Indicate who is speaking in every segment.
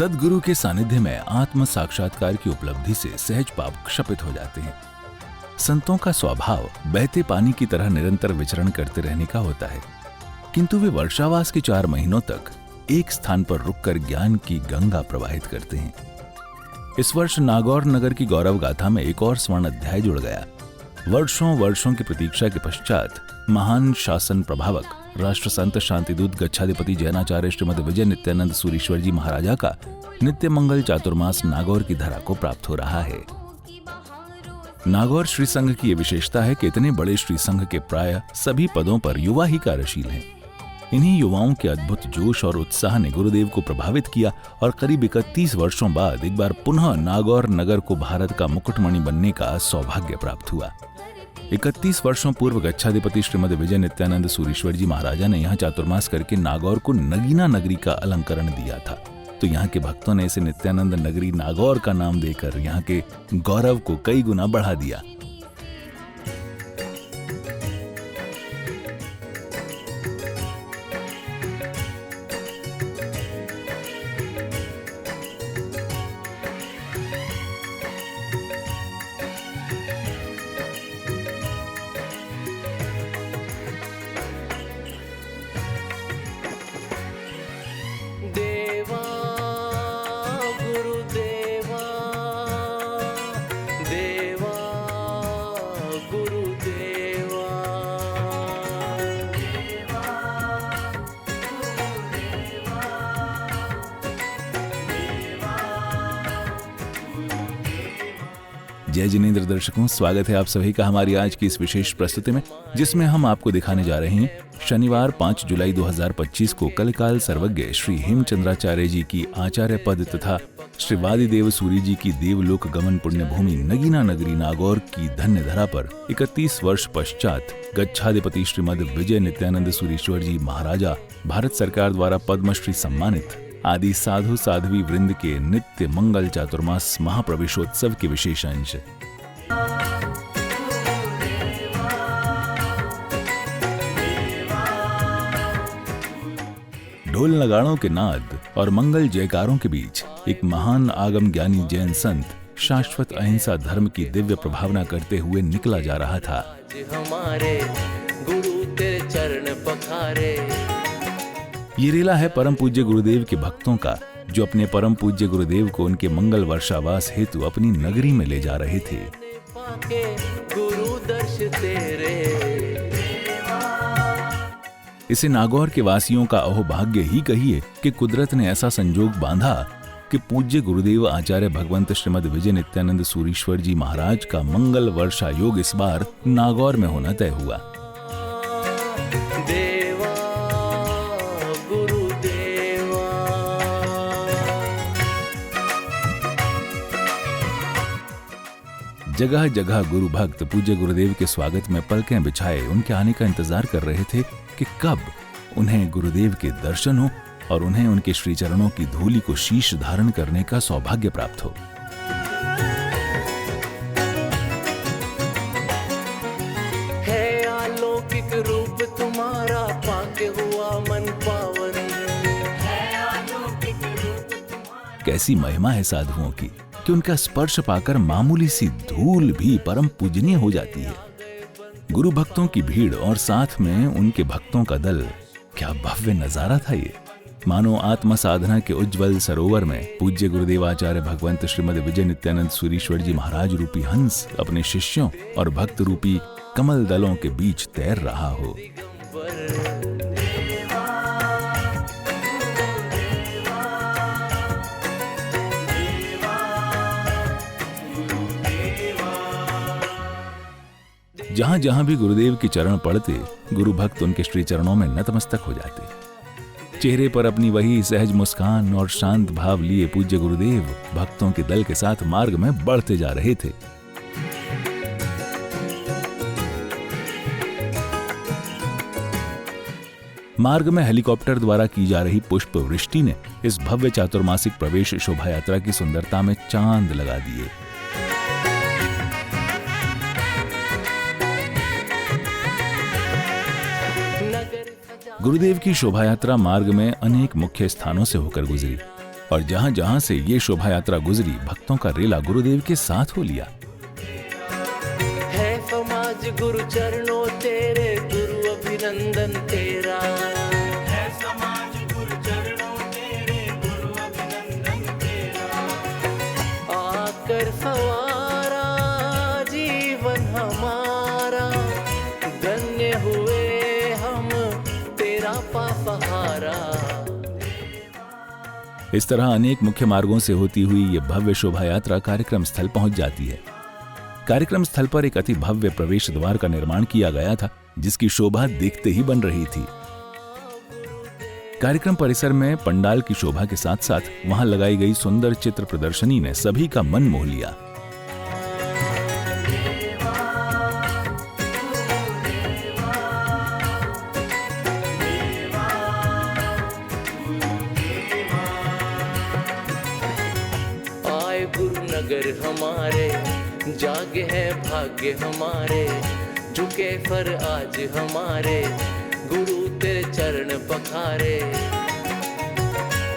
Speaker 1: सद्गुरु के सानिध्य में आत्म साक्षात्कार की उपलब्धि से सहज पाप क्षपित हो जाते हैं। संतों का स्वभाव बहते पानी की तरह निरंतर विचरण करते रहने का होता है, किंतु वे वर्षावास के 4 महीनों तक एक स्थान पर रुककर ज्ञान की गंगा प्रवाहित करते हैं। इस वर्ष नागौर नगर की गौरव गाथा में एक और स्वर्ण अध्याय जुड़ गया। वर्षों वर्षों की प्रतीक्षा के पश्चात महान शासन प्रभावक राष्ट्र संत शांतिदूत गच्छाधिपति जैनाचार्य श्रीमद विजय नित्यानंद सूरीश्वर जी महाराजा का नित्य मंगल चातुर्मास नागौर की धरा को प्राप्त हो रहा है। नागौर श्री संघ की यह विशेषता है कि इतने बड़े श्री संघ के प्राय सभी पदों पर युवा ही कार्यशील हैं। इन्हीं युवाओं के अद्भुत जोश और उत्साह ने गुरुदेव को प्रभावित किया और करीब 31 वर्षों बाद एक बार पुनः नागौर नगर को भारत का मुकुटमणि बनने का सौभाग्य प्राप्त हुआ। 31 वर्षों पूर्व गच्छाधिपति श्रीमद विजय नित्यानंद सूरीश्वर जी महाराजा ने यहाँ चातुर्मास करके नागौर को नगीना नगरी का अलंकरण दिया था, तो यहाँ के भक्तों ने इसे नित्यानंद नगरी नागौर का नाम देकर यहाँ के गौरव को कई गुना बढ़ा दिया। जय जिनेंद्र दर्शकों, स्वागत है आप सभी का हमारी आज की इस विशेष प्रस्तुति में, जिसमें हम आपको दिखाने जा रहे हैं शनिवार 5 जुलाई 2025 को कलकाल सर्वज्ञ श्री हेमचंद्राचार्य जी की आचार्य पद तथा श्री वादिदेव सूरी जी की देवलोक गमन पुण्य भूमि नगीना नगरी नागौर की धन्य धरा पर 31 वर्ष पश्चात गच्छाधिपति श्रीमद विजय नित्यानंद सूरीश्वर जी महाराजा भारत सरकार द्वारा पद्मश्री सम्मानित आदि साधु साध्वी वृंद के नित्य मंगल चातुर्मास महाप्रवेशोत्सव के विशेष अंश। ढोल नगाड़ों के नाद और मंगल जयकारों के बीच एक महान आगम ज्ञानी जैन संत शाश्वत अहिंसा धर्म की दिव्य प्रभावना करते हुए निकला जा रहा था।
Speaker 2: हमारे गुरु तेरे चरण पखारे।
Speaker 1: ये रेला है परम पूज्य गुरुदेव के भक्तों का, जो अपने परम पूज्य गुरुदेव को उनके मंगल वर्षावास हेतु अपनी नगरी में ले जा रहे थे।
Speaker 2: गुरु दर्श तेरे।
Speaker 1: इसे नागौर के वासियों का अहोभाग्य ही कहिए कि कुदरत ने ऐसा संजोग बांधा कि पूज्य गुरुदेव आचार्य भगवंत श्रीमद विजय नित्यानंद सूरीश्वर जी महाराज का मंगल वर्षा योग इस बार नागौर में होना तय हुआ। जगह जगह गुरु भक्त पूज्य गुरुदेव के स्वागत में पलकें बिछाए उनके आने का इंतजार कर रहे थे कि कब उन्हें गुरुदेव के दर्शन हो और उन्हें उनके श्री चरणों की धूलि को शीश धारण करने का सौभाग्य प्राप्त हो।
Speaker 2: है अलौकिक रूप तुम्हारा, पाके हुआ मन पावन। है अलौकिक रूप तुम्हारा।
Speaker 1: कैसी महिमा है साधुओं की कि उनका स्पर्श पाकर मामूली सी धूल भी परम पूजनीय हो जाती है। गुरु भक्तों की भीड़ और साथ में उनके भक्तों का दल, क्या भव्य नजारा था ये। मानो आत्म साधना के उज्जवल सरोवर में पूज्य गुरुदेव आचार्य भगवंत श्रीमद विजय नित्यानंद सूरीश्वर जी महाराज रूपी हंस अपने शिष्यों और भक्त रूपी कमल दलों के बीच तैर रहा हो। जहां जहां भी गुरुदेव के चरण पड़ते, गुरु भक्त उनके श्री चरणों में नतमस्तक हो जाते। चेहरे पर अपनी वही सहज मुस्कान और शांत भाव लिए पूज्य गुरुदेव भक्तों के दल के साथ मार्ग में बढ़ते जा रहे थे। मार्ग में हेलीकॉप्टर द्वारा की जा रही पुष्प वृष्टि ने इस भव्य चातुर्मासिक प्रवेश शोभा यात्रा की सुंदरता में चांद लगा दिए। गुरुदेव की शोभा यात्रा मार्ग में अनेक मुख्य स्थानों से होकर गुजरी। और जहां जहां से ये शोभा यात्रा गुजरी, भक्तों का रेला गुरुदेव के साथ हो लिया।
Speaker 2: है समाज गुरु चरणों तेरे, गुरु अभिनंदन तेरा। है समाज गुरु चरणों तेरे, गुरु अभिनंदन तेरा। आकर सवारा जीवन हमारा, धन्य हुए हम तेरा पासहारा।
Speaker 1: इस तरह अनेक मुख्य मार्गों से होती हुई ये भव्य शोभा यात्रा कार्यक्रम स्थल पहुंच जाती है। कार्यक्रम स्थल पर एक अति भव्य प्रवेश द्वार का निर्माण किया गया था, जिसकी शोभा देखते ही बन रही थी। कार्यक्रम परिसर में पंडाल की शोभा के साथ साथ वहां लगाई गई सुंदर चित्र प्रदर्शनी ने सभी का मन मोह लिया।
Speaker 2: गुरुनगर हमारे, जागे हैं भाग्य हमारे, झुके फर आज हमारे, गुरु तेरे चरण पखारे।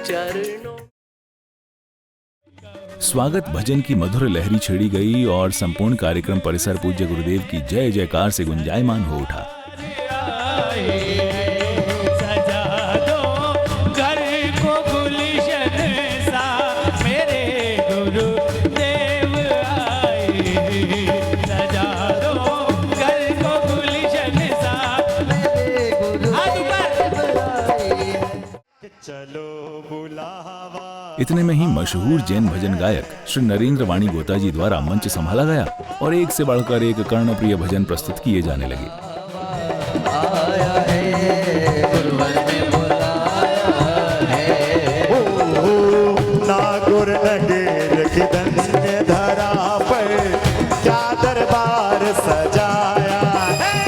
Speaker 2: चरणों
Speaker 1: स्वागत भजन की मधुर लहरी छेड़ी गई और संपूर्ण कार्यक्रम परिसर पूज्य गुरुदेव की जय जयकार से गुंजायमान हो उठा। इतने में ही मशहूर जैन भजन गायक श्री नरेंद्र वाणी गोता जी द्वारा मंच संभाला गया और एक से बढ़कर एक कर्णप्रिय भजन प्रस्तुत किए जाने लगे।
Speaker 3: नागुर नगेर की धन्य धरा पर क्या दरबार सजाया है।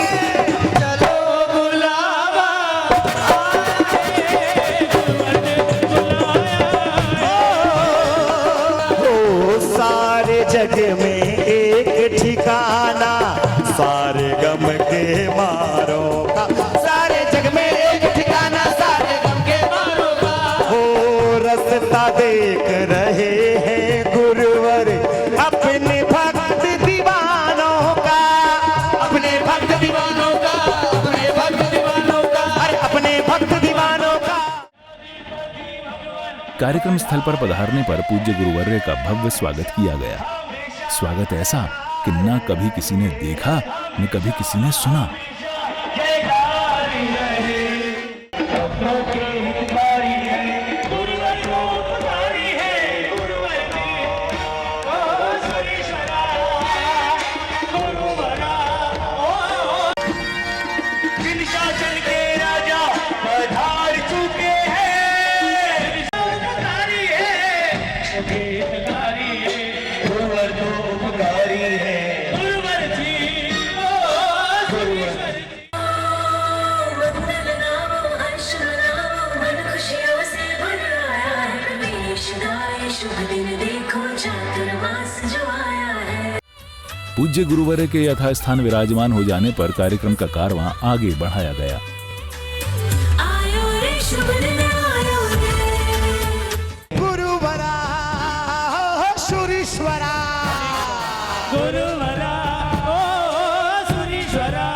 Speaker 3: चलो बुलावा सारे जग में एक ठिकाना, सारे गम के मारों का। सारे जग में एक ठिकाना, सारे गम के मारों का। हो रास्ता देख रहे हैं गुरुवर अपने भक्त दीवानों का, अपने भक्त दीवानों का, अपने भक्त दीवानों का, अरे अपने भक्त दीवानों का।
Speaker 1: कार्यक्रम स्थल पर पधारने पर पूज्य गुरुवर्य का भव्य स्वागत किया गया। स्वागत ऐसा कि न कभी किसी ने देखा न कभी किसी ने सुना। पूज्य गुरुवर्य के यथास्थान विराजमान हो जाने पर कार्यक्रम का कारवां आगे बढ़ाया गया।
Speaker 3: गुरुवरा सुरीश्वरा, गुरुवरा सुरीश्वरा,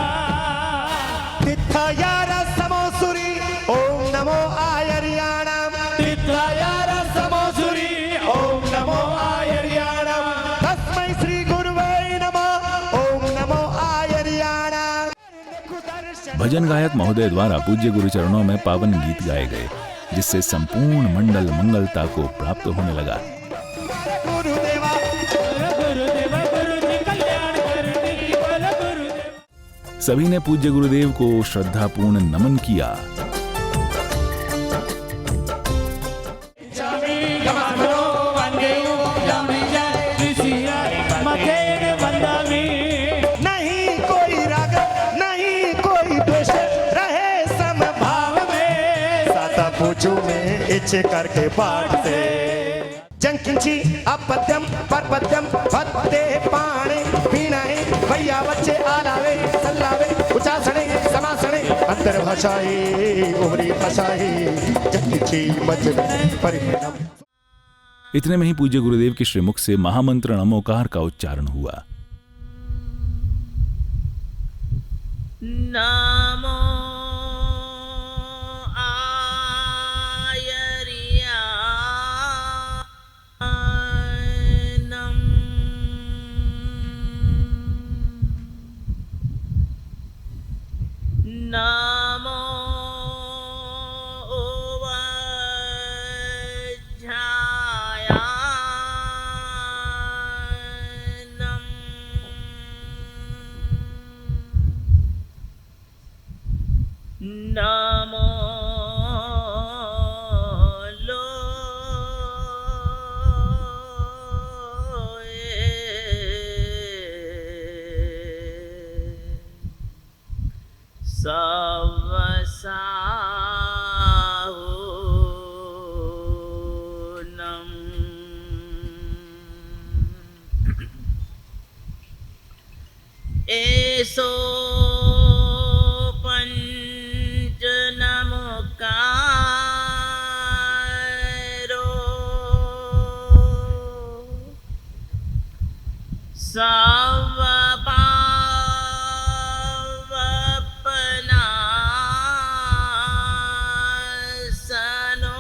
Speaker 3: तिथयार समोसुरी ओम नमो आयर्याणाम, तिथयार समोसुरी ओम नमो आयर्याणाम, तस्मै श्री गुरुवे नमः ओम नमो आयर्याणाम।
Speaker 1: भजन गायक महोदय द्वारा पूज्य गुरु चरणों में पावन गीत गाए गए, जिससे संपूर्ण मंडल मंगलता को प्राप्त होने लगा। सभी ने पूज्य गुरुदेव को श्रद्धापूर्ण नमन किया।
Speaker 3: नहीं कोई राग नहीं कोई द्वेष, रहे समभाव में, साता पूछू में इच्छे करके पाठ से। जंकिंची अपद्यम परपद्यम भत्ते पाणे पीणाए, भैया बच्चे आलावे सल्लावे उचासणे समासणे, अंतर भाषाई उमरी भाषाई जंकिंची मज परिणाम।
Speaker 1: इतने में ही पूज्य गुरुदेव के श्रीमुख से महामंत्र नमोकार का उच्चारण हुआ।
Speaker 4: नमो नमो ओवज्झायानम् नमो सवसाहुनम् एसो पंचनमुकारो सवपावपनासनो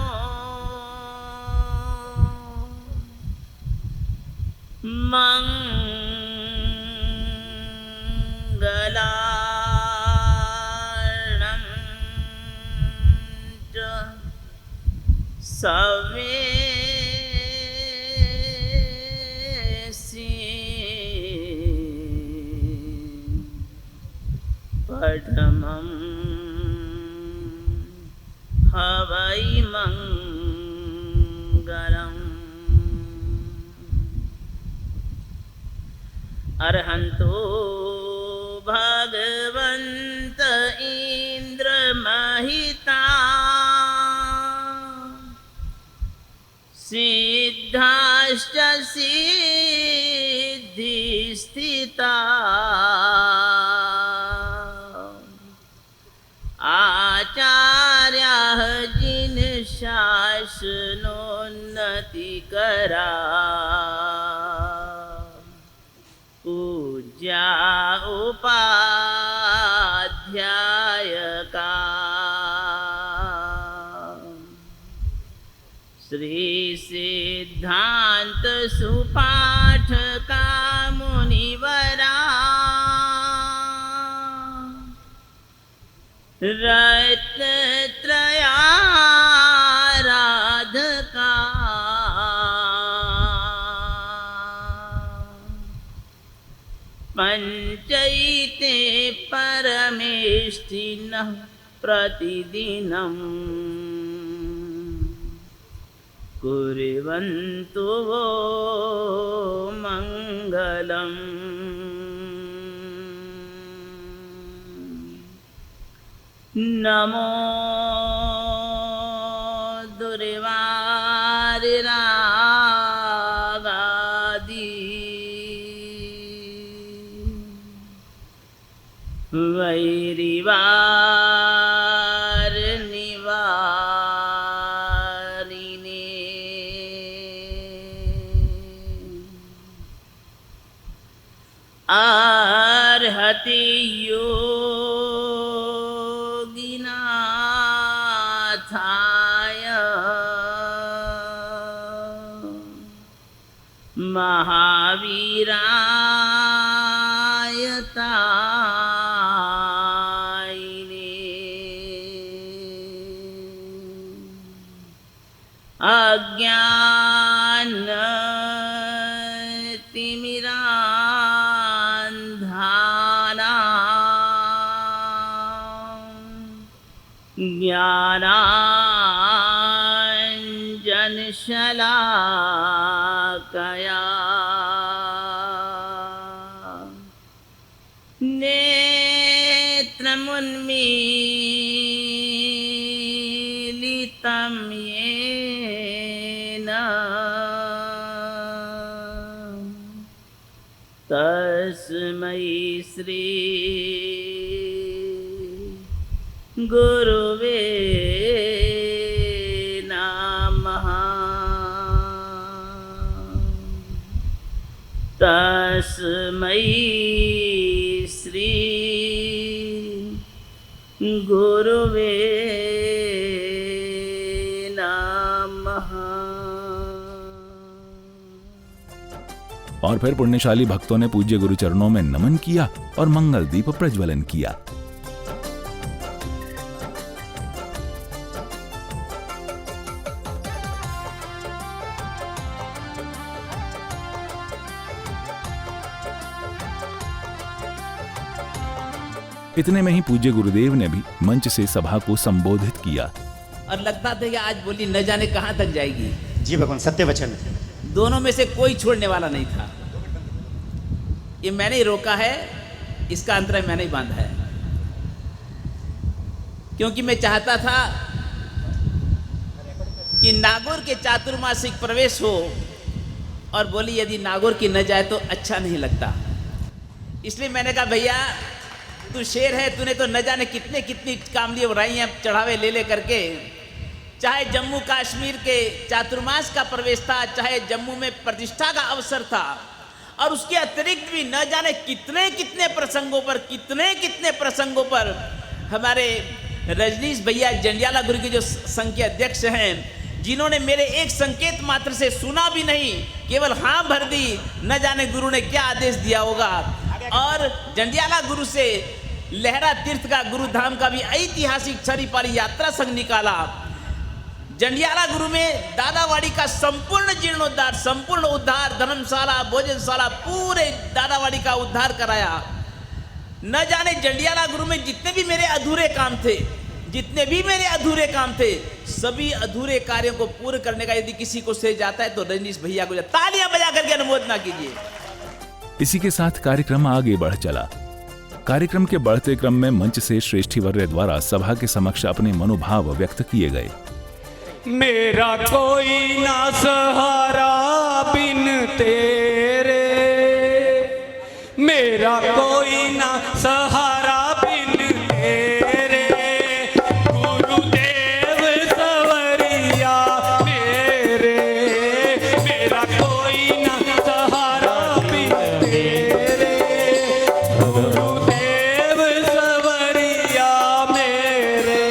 Speaker 4: मंगलार्णं च सवेसि पठमं हवै मंगलम्। अर्हन्तो भगवन्त इन्द्रमहिता सिद्धाश्च सिद्धिस्थिता आचार्याः जिनशासनोन्नतिकरा पूज्या उपाध्यायका श्री सिद्धांत सुपाठका मुनिवरा रत्नत्रयाराधका पंचैते परमेष्ठिनः प्रतिदिनम् कुर्वन्तु वो मङ्गलम्। नमो दुर्वारिरागादि वैरिवार निवारिणे अर्हति योगिनाथाय महावीराय तायिने अज्ञानतिमिरान्धानां ज्ञानाञ्जनशलाकया नेत्रमुन्मीलितं येन तस्मै श्री गुरुवे नमः। तस्मै श्री गुरुवे नमः।
Speaker 1: और फिर पुण्यशाली भक्तों ने पूज्य गुरु चरणों में नमन किया और मंगल दीप प्रज्वलन किया। इतने में ही पूज्य गुरुदेव ने भी मंच से सभा को संबोधित किया।
Speaker 5: और लगता था कि आज बोली न जाने कहां तक जाएगी।
Speaker 3: जी भगवान, सत्य वचन।
Speaker 5: दोनों में से कोई छोड़ने वाला नहीं था। ये मैंने ही रोका है, इसका अंतराय मैंने ही बांधा है, क्योंकि मैं चाहता था कि नागौर के चातुर्मासिक प्रवेश हो, और बोली यदि नागौर की न जाए तो अच्छा नहीं लगता। इसलिए मैंने कहा भैया तू शेर है, तूने तो न जाने कितने कितनी कामली उड़ाई हैं चढ़ावे ले ले करके। चाहे जम्मू कश्मीर के चातुर्मास का प्रवेश था, चाहे जम्मू में प्रतिष्ठा का अवसर था, और उसके अतिरिक्त भी न जाने कितने कितने प्रसंगों पर हमारे रजनीश भैया जंडियाला गुरु के जो संघ के अध्यक्ष हैं, जिन्होंने मेरे एक संकेत मात्र से सुना भी नहीं, केवल हाँ भर दी, न जाने गुरु ने क्या आदेश दिया होगा। और जंडियाला गुरु से लहरा तीर्थ का गुरुधाम का भी ऐतिहासिक छरीपारी यात्रा संघ निकाला। जंडियाला गुरु में दादावाड़ी का संपूर्ण जीर्णोद्धार, संपूर्ण उद्धार, धर्मशाला, भोजनशाला, पूरे दादावाड़ी का उद्धार कराया। न जाने जंडियाला गुरु में जितने भी मेरे अधूरे काम थे, सभी अधूरे कार्यों को पूर्ण करने का यदि किसी को श्रेय जाता है तो रजनीश भैया को तालियां बजा करके अनुमोदना कीजिए।
Speaker 1: इसी के साथ कार्यक्रम आगे बढ़ चला। कार्यक्रम के बढ़ते क्रम में मंच से श्रेष्ठीवर्य द्वारा सभा के समक्ष अपने मनोभाव व्यक्त किए गए।
Speaker 6: मेरा कोई ना सहारा बिन तेरे, मेरा कोई ना सहारा बिन तेरे, गुरुदेव सवरिया मेरे, मेरा कोई ना सहारा बिन तेरे, गुरुदेव सवरिया मेरे,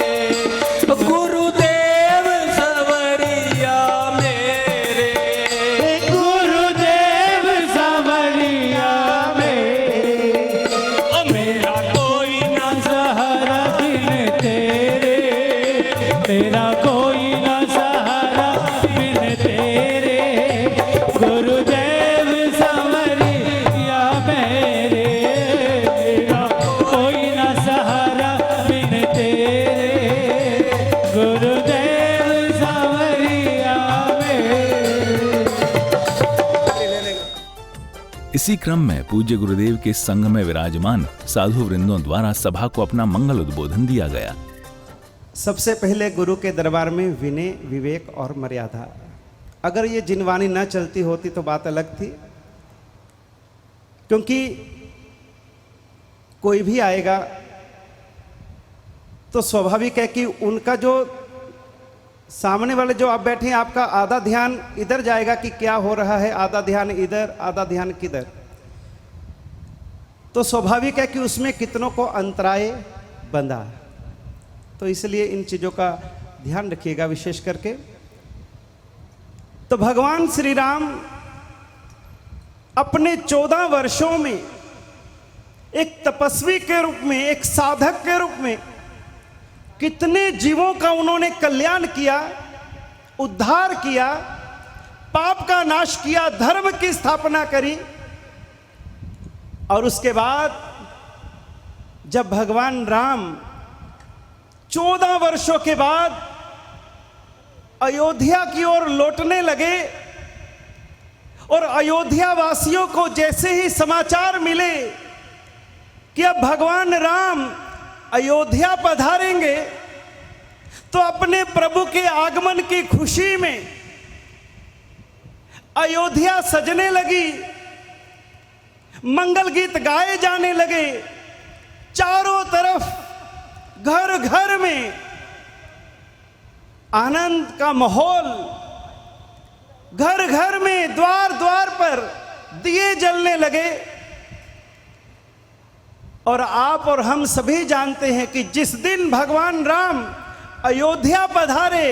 Speaker 6: गुरुदेव सवरिया मेरे,
Speaker 3: गुरुदेव सवरिया मेरे,
Speaker 6: ओ मेरा कोई ना सहारा बिन तेरे,
Speaker 3: मेरा कोई ना सहारा बिन तेरे, गुरुदेव सवरिया मेरे, मेरा कोई ना सहारा बिन तेरे, गुरुदेव सवरिया मेरे।
Speaker 1: इसी क्रम में पूज्य गुरुदेव के संघ में विराजमान साधु वृंदों द्वारा सभा को अपना मंगल उद्बोधन दिया गया।
Speaker 7: सबसे पहले गुरु के दरबार में विनय, विवेक और मर्यादा। अगर ये जिनवानी न चलती होती तो बात अलग थी, क्योंकि कोई भी आएगा तो स्वाभाविक है कि उनका जो सामने वाले जो आप बैठे हैं, आपका आधा ध्यान इधर जाएगा कि क्या हो रहा है, आधा ध्यान इधर, आधा ध्यान किधर। तो स्वाभाविक है कि उसमें कितनों को अंतराय बंधा। तो इसलिए इन चीजों का ध्यान रखिएगा विशेष करके। तो भगवान श्री राम अपने 14 वर्षों में एक तपस्वी के रूप में, एक साधक के रूप में कितने जीवों का उन्होंने कल्याण किया, उद्धार किया, पाप का नाश किया, धर्म की स्थापना करी। और उसके बाद जब भगवान राम 14 वर्षों के बाद अयोध्या की ओर लौटने लगे, और अयोध्या वासियों को जैसे ही समाचार मिले कि अब भगवान राम अयोध्या पधारेंगे, तो अपने प्रभु के आगमन की खुशी में अयोध्या सजने लगी, मंगल गीत गाए जाने लगे। चारों तरफ घर घर में आनंद का माहौल, घर घर में, द्वार द्वार पर दिए जलने लगे। और आप और हम सभी जानते हैं कि जिस दिन भगवान राम अयोध्या पधारे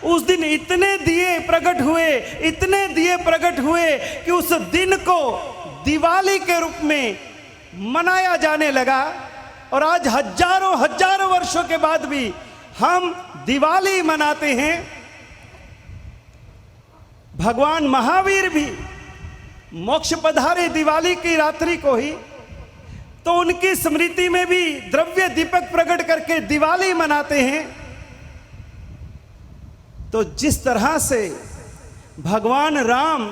Speaker 7: उस दिन इतने दिए प्रकट हुए, इतने दिए प्रकट हुए कि उस दिन को दिवाली के रूप में मनाया जाने लगा। और आज हजारों हजारों वर्षों के बाद भी हम दिवाली मनाते हैं। भगवान महावीर भी मोक्ष पधारे दिवाली की रात्रि को ही, तो उनकी स्मृति में भी द्रव्य दीपक प्रकट करके दिवाली मनाते हैं। तो जिस तरह से भगवान राम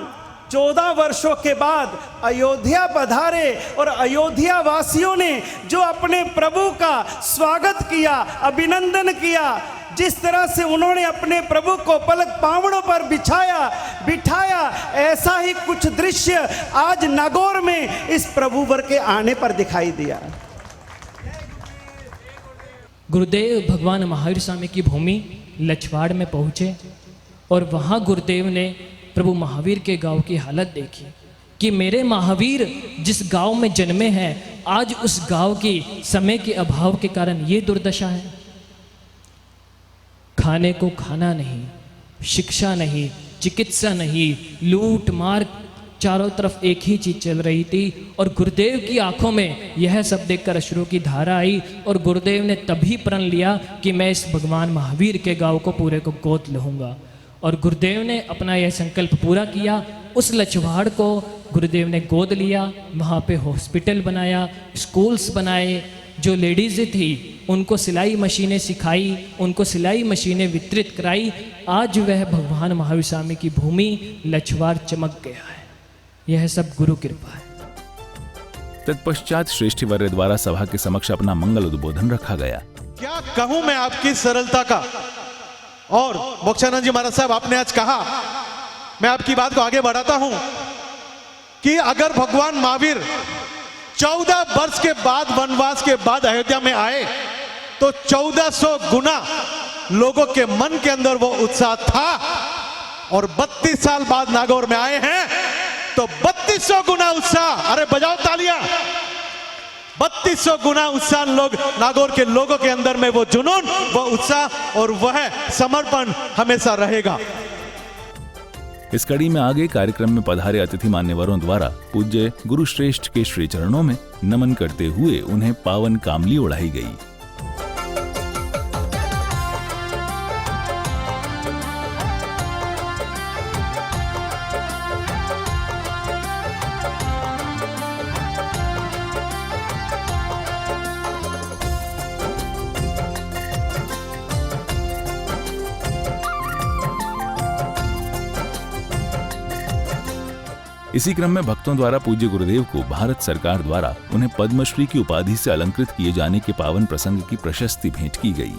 Speaker 7: 14 वर्षों के बाद अयोध्या पधारे और अयोध्या वासियों ने जो अपने प्रभु का स्वागत किया, अभिनंदन किया, जिस तरह से उन्होंने अपने प्रभु को पलक पावड़ों पर बिठाया, ऐसा ही कुछ दृश्य आज नागौर में इस प्रभु वर के आने पर दिखाई दिया।
Speaker 8: गुरुदेव भगवान महावीर स्वामी की भूमि लछवाड़ में पहुंचे और वहां गुरुदेव ने प्रभु महावीर के गांव की हालत देखी कि मेरे महावीर जिस गांव में जन्मे हैं, आज उस गांव की समय के अभाव के कारण ये दुर्दशा है। खाने को खाना नहीं, शिक्षा नहीं, चिकित्सा नहीं, लूट मार, चारों तरफ एक ही चीज चल रही थी। और गुरुदेव की आंखों में यह सब देखकर अश्रु की धारा आई और गुरुदेव ने तभी प्रण लिया कि मैं इस भगवान महावीर के गांव को पूरे को गोद लूंगा। और गुरुदेव ने अपना यह संकल्प पूरा किया। उस लछवाड़ को गुरुदेव ने गोद लिया, वहाँ पे हॉस्पिटल बनाया, स्कूल्स बनाए, जो लेडीज़ थी उनको सिलाई मशीनें सिखाई, उनको सिलाई मशीनें वितरित कराई। आज वह भगवान महावीर स्वामी की भूमि लछवाड़ चमक गया है। यह सब गुरु कृपा है।
Speaker 1: तत्पश्चात श्रेष्ठीवर्य द्वारा सभा के समक्ष अपना मंगल उद्बोधन रखा गया।
Speaker 9: क्या कहूं मैं आपकी सरलता का। और मोक्षानंद जी महाराज साहब, आपने आज कहा, मैं आपकी बात को आगे बढ़ाता हूं कि अगर भगवान महावीर 14 वर्ष के बाद, वनवास के बाद अयोध्या में आए तो 1400 गुना लोगों के मन के अंदर वो उत्साह था। और 32 साल बाद नागौर में आए हैं तो 3200 गुना उत्साह, अरे बजाओ तालियां, 3200 गुना उत्साह लोग, नागौर के लोगों के अंदर में वो जुनून, वो उत्साह और वह समर्पण हमेशा रहेगा।
Speaker 1: इस कड़ी में आगे कार्यक्रम में पधारे अतिथि मान्यवरों द्वारा पूज्य गुरु श्रेष्ठ के श्री चरणों में नमन करते हुए उन्हें पावन कामली उड़ाई गई। इसी क्रम में भक्तों द्वारा पूज्य गुरुदेव को भारत सरकार द्वारा उन्हें पद्मश्री की उपाधि से अलंकृत किए जाने के पावन प्रसंग की प्रशस्ति भेंट की गई।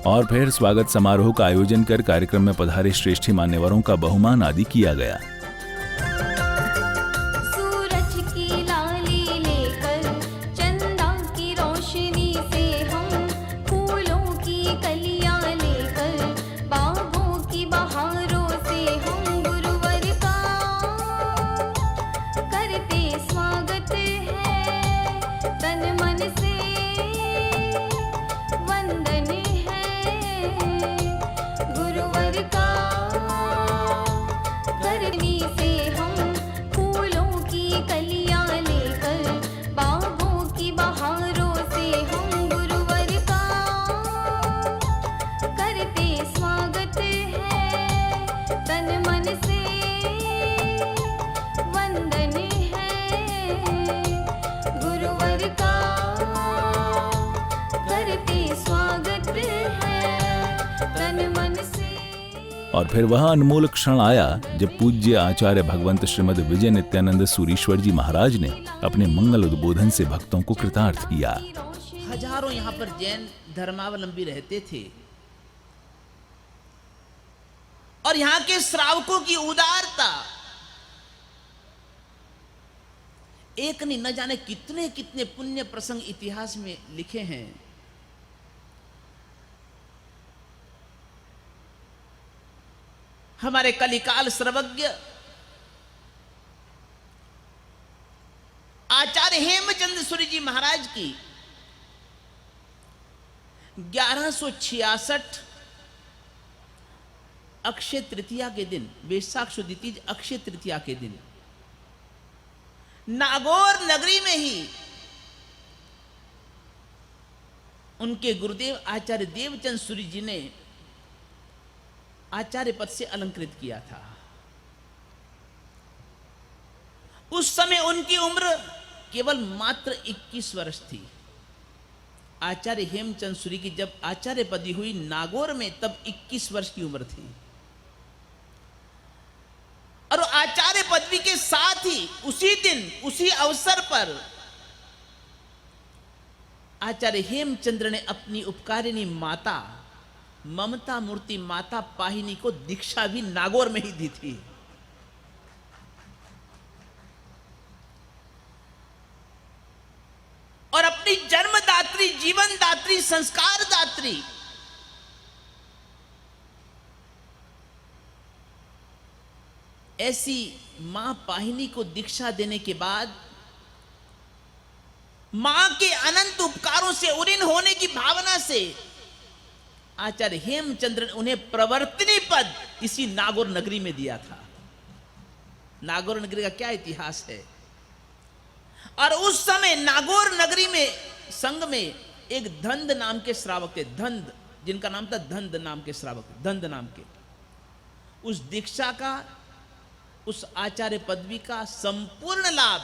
Speaker 1: और फिर स्वागत समारोह का आयोजन कर कार्यक्रम में पधारे श्रेष्ठी मान्यवरों का बहुमान आदि किया गया। और फिर वह अनमोल क्षण आया जब पूज्य आचार्य भगवंत श्रीमद विजय नित्यानंद सूरीश्वर जी महाराज ने अपने मंगल उद्बोधन से भक्तों को कृतार्थ किया।
Speaker 5: हजारों यहाँ पर जैन धर्मावलंबी रहते थे और यहाँ के श्रावकों की उदारता, एक नहीं न जाने कितने कितने पुण्य प्रसंग इतिहास में लिखे हैं। हमारे कलिकाल सर्वज्ञ आचार्य हेमचंद्र सूरी जी महाराज की 1166 अक्षय तृतीया के दिन, वैशाख शुद्ध तीज अक्षय तृतीया के दिन नागौर नगरी में ही उनके गुरुदेव आचार्य देवचंद सूरी जी ने आचार्य पद से अलंकृत किया था। उस समय उनकी उम्र केवल मात्र 21 वर्ष थी। आचार्य हेमचंद सूरी की जब आचार्य पदवी हुई नागौर में, तब 21 वर्ष की उम्र थी। और आचार्य पदवी के साथ ही उसी दिन, उसी अवसर पर आचार्य हेमचंद्र ने अपनी उपकारिणी माता ममता मूर्ति माता पाहिनी को दीक्षा भी नागौर में ही दी थी। और अपनी जन्मदात्री, जीवनदात्री, संस्कारदात्री ऐसी मां पाहिनी को दीक्षा देने के बाद मां के अनंत उपकारों से उन्नीन होने की भावना से आचार्य हेमचंद्र ने उन्हें प्रवर्तनी पद इसी नागौर नगरी में दिया था। नागौर नगरी का क्या इतिहास है। और उस समय नागौर नगरी में संघ में एक धंध नाम के श्रावक थे। धंध, जिनका नाम था धंध नाम के श्रावक, धंध नाम के। उस दीक्षा का, उस आचार्य पदवी का संपूर्ण लाभ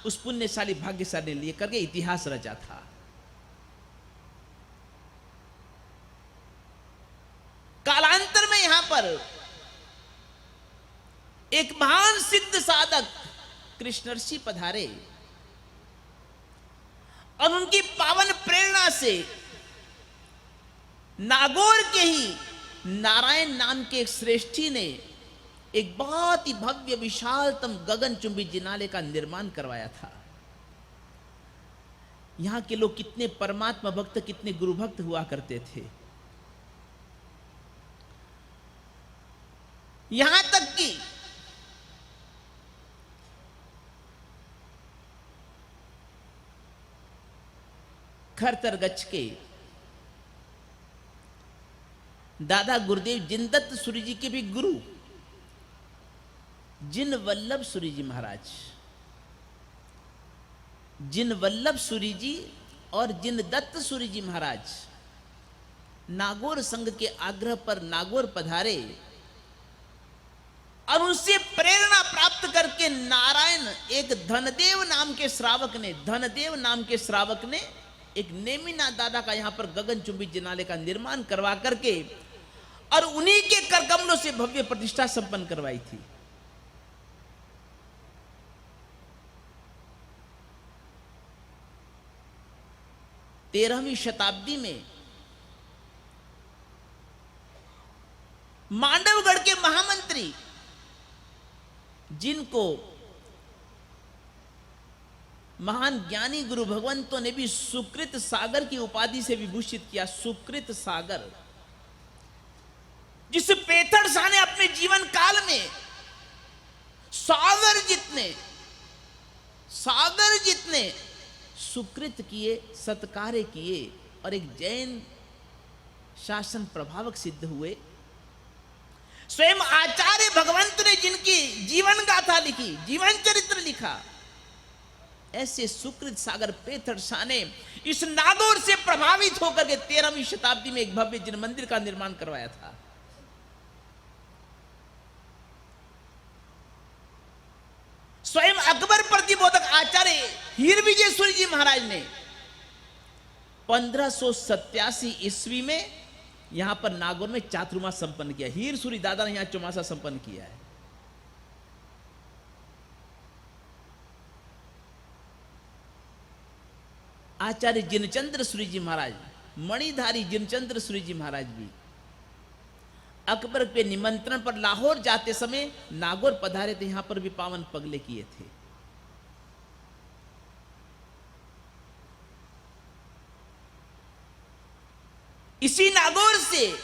Speaker 5: उस पुण्यशाली भाग्यशाली ने लेकर के इतिहास रचा था। कालांतर में यहां पर एक महान सिद्ध साधक कृष्णर्षि पधारे और उनकी पावन प्रेरणा से नागौर के ही नारायण नाम के एक श्रेष्ठी ने एक बहुत ही भव्य विशालतम गगनचुंबी जिनालय का निर्माण करवाया था। यहां के लोग कितने परमात्मा भक्त, कितने गुरु भक्त हुआ करते थे। यहां तक कि खरतर-गच्छ के दादा गुरुदेव जिनदत्त सूरी जी के भी गुरु जिन वल्लभ सूरी जी महाराज, जिन वल्लभ सूरी जी और जिन दत्त सूरी जी महाराज नागौर संघ के आग्रह पर नागौर पधारे और उनसे प्रेरणा प्राप्त करके नारायण, एक धनदेव नाम के श्रावक ने, धनदेव नाम के श्रावक ने एक नेमिनाथ दादा का यहां पर गगनचुंबी जिनालय का निर्माण करवा करके और उन्हीं के करकमलों से भव्य प्रतिष्ठा संपन्न करवाई थी। तेरहवीं शताब्दी में मांडवगढ़ के महामंत्री, जिनको महान ज्ञानी गुरु भगवंतों ने भी सुकृत सागर की उपाधि से विभूषित किया, सुकृत सागर, जिस पेथड़ शाह ने अपने जीवन काल में सागर जितने सुकृत किए, सत्कार्य किए और एक जैन शासन प्रभावक सिद्ध हुए। स्वयं आचार्य भगवंत ने जिनकी जीवन गाथा लिखी, जीवन चरित्र लिखा, ऐसे सुकृत सागर पेथड़ शाह ने इस नागौर से प्रभावित होकर के 13वीं शताब्दी में एक भव्य जिन मंदिर का निर्माण करवाया था। स्वयं अकबर प्रतिबोधक आचार्य हीर विजय सूरी जी महाराज ने 1587 ईस्वी में यहां पर नागौर में चातुर्मास संपन्न किया। हीर सूरी दादा ने यहां चौमासा संपन्न किया है। आचार्य जिनचंद्र सूरी जी महाराज, मणिधारी जिनचंद्र सूरी जी महाराज भी अकबर के निमंत्रण पर लाहौर जाते समय नागौर पधारे थे, यहां पर भी पावन पगले किए थे। इसी नागौर से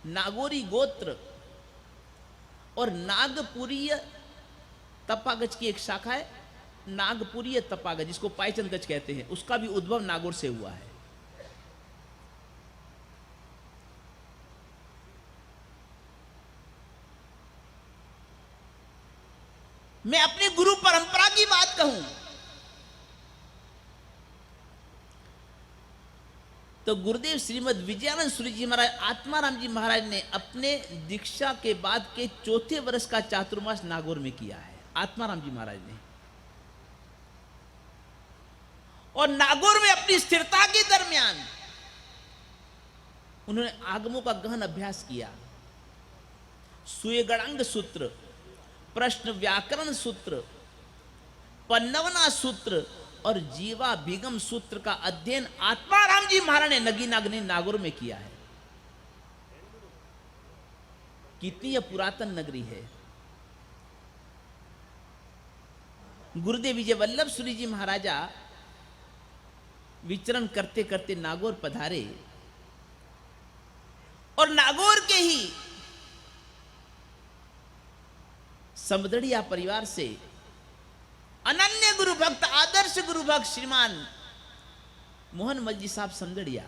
Speaker 5: नागौरी गोत्र और नागपुरीय तपागज की एक शाखा है, नागपुरीय तपागज, जिसको पायचन गज कहते हैं, उसका भी उद्भव नागौर से हुआ है। मैं अपनी गुरु परंपरा की बात कहूं तो गुरुदेव श्रीमद विजयानंद सूरी जी महाराज, आत्माराम जी महाराज ने अपने दीक्षा के बाद के चौथे वर्ष का चातुर्मास नागौर में किया है, आत्माराम जी महाराज ने। और नागौर में अपनी स्थिरता के दरमियान उन्होंने आगमों का गहन अभ्यास किया। सुयगणांग सूत्र, प्रश्न व्याकरण सूत्र, पन्नवना सूत्र और जीवा बिगम सूत्र का अध्ययन आत्माराम जी महाराज ने नगीनाग्नि नागौर में किया है। कितनी यह पुरातन नगरी है। गुरुदेव विजय वल्लभ सूरी जी महाराजा विचरण करते करते नागौर पधारे और नागौर के ही समदड़िया परिवार से अनन्य गुरु भक्त, आदर्श गुरु भक्त श्रीमान मोहन मल जी साहब समदड़िया,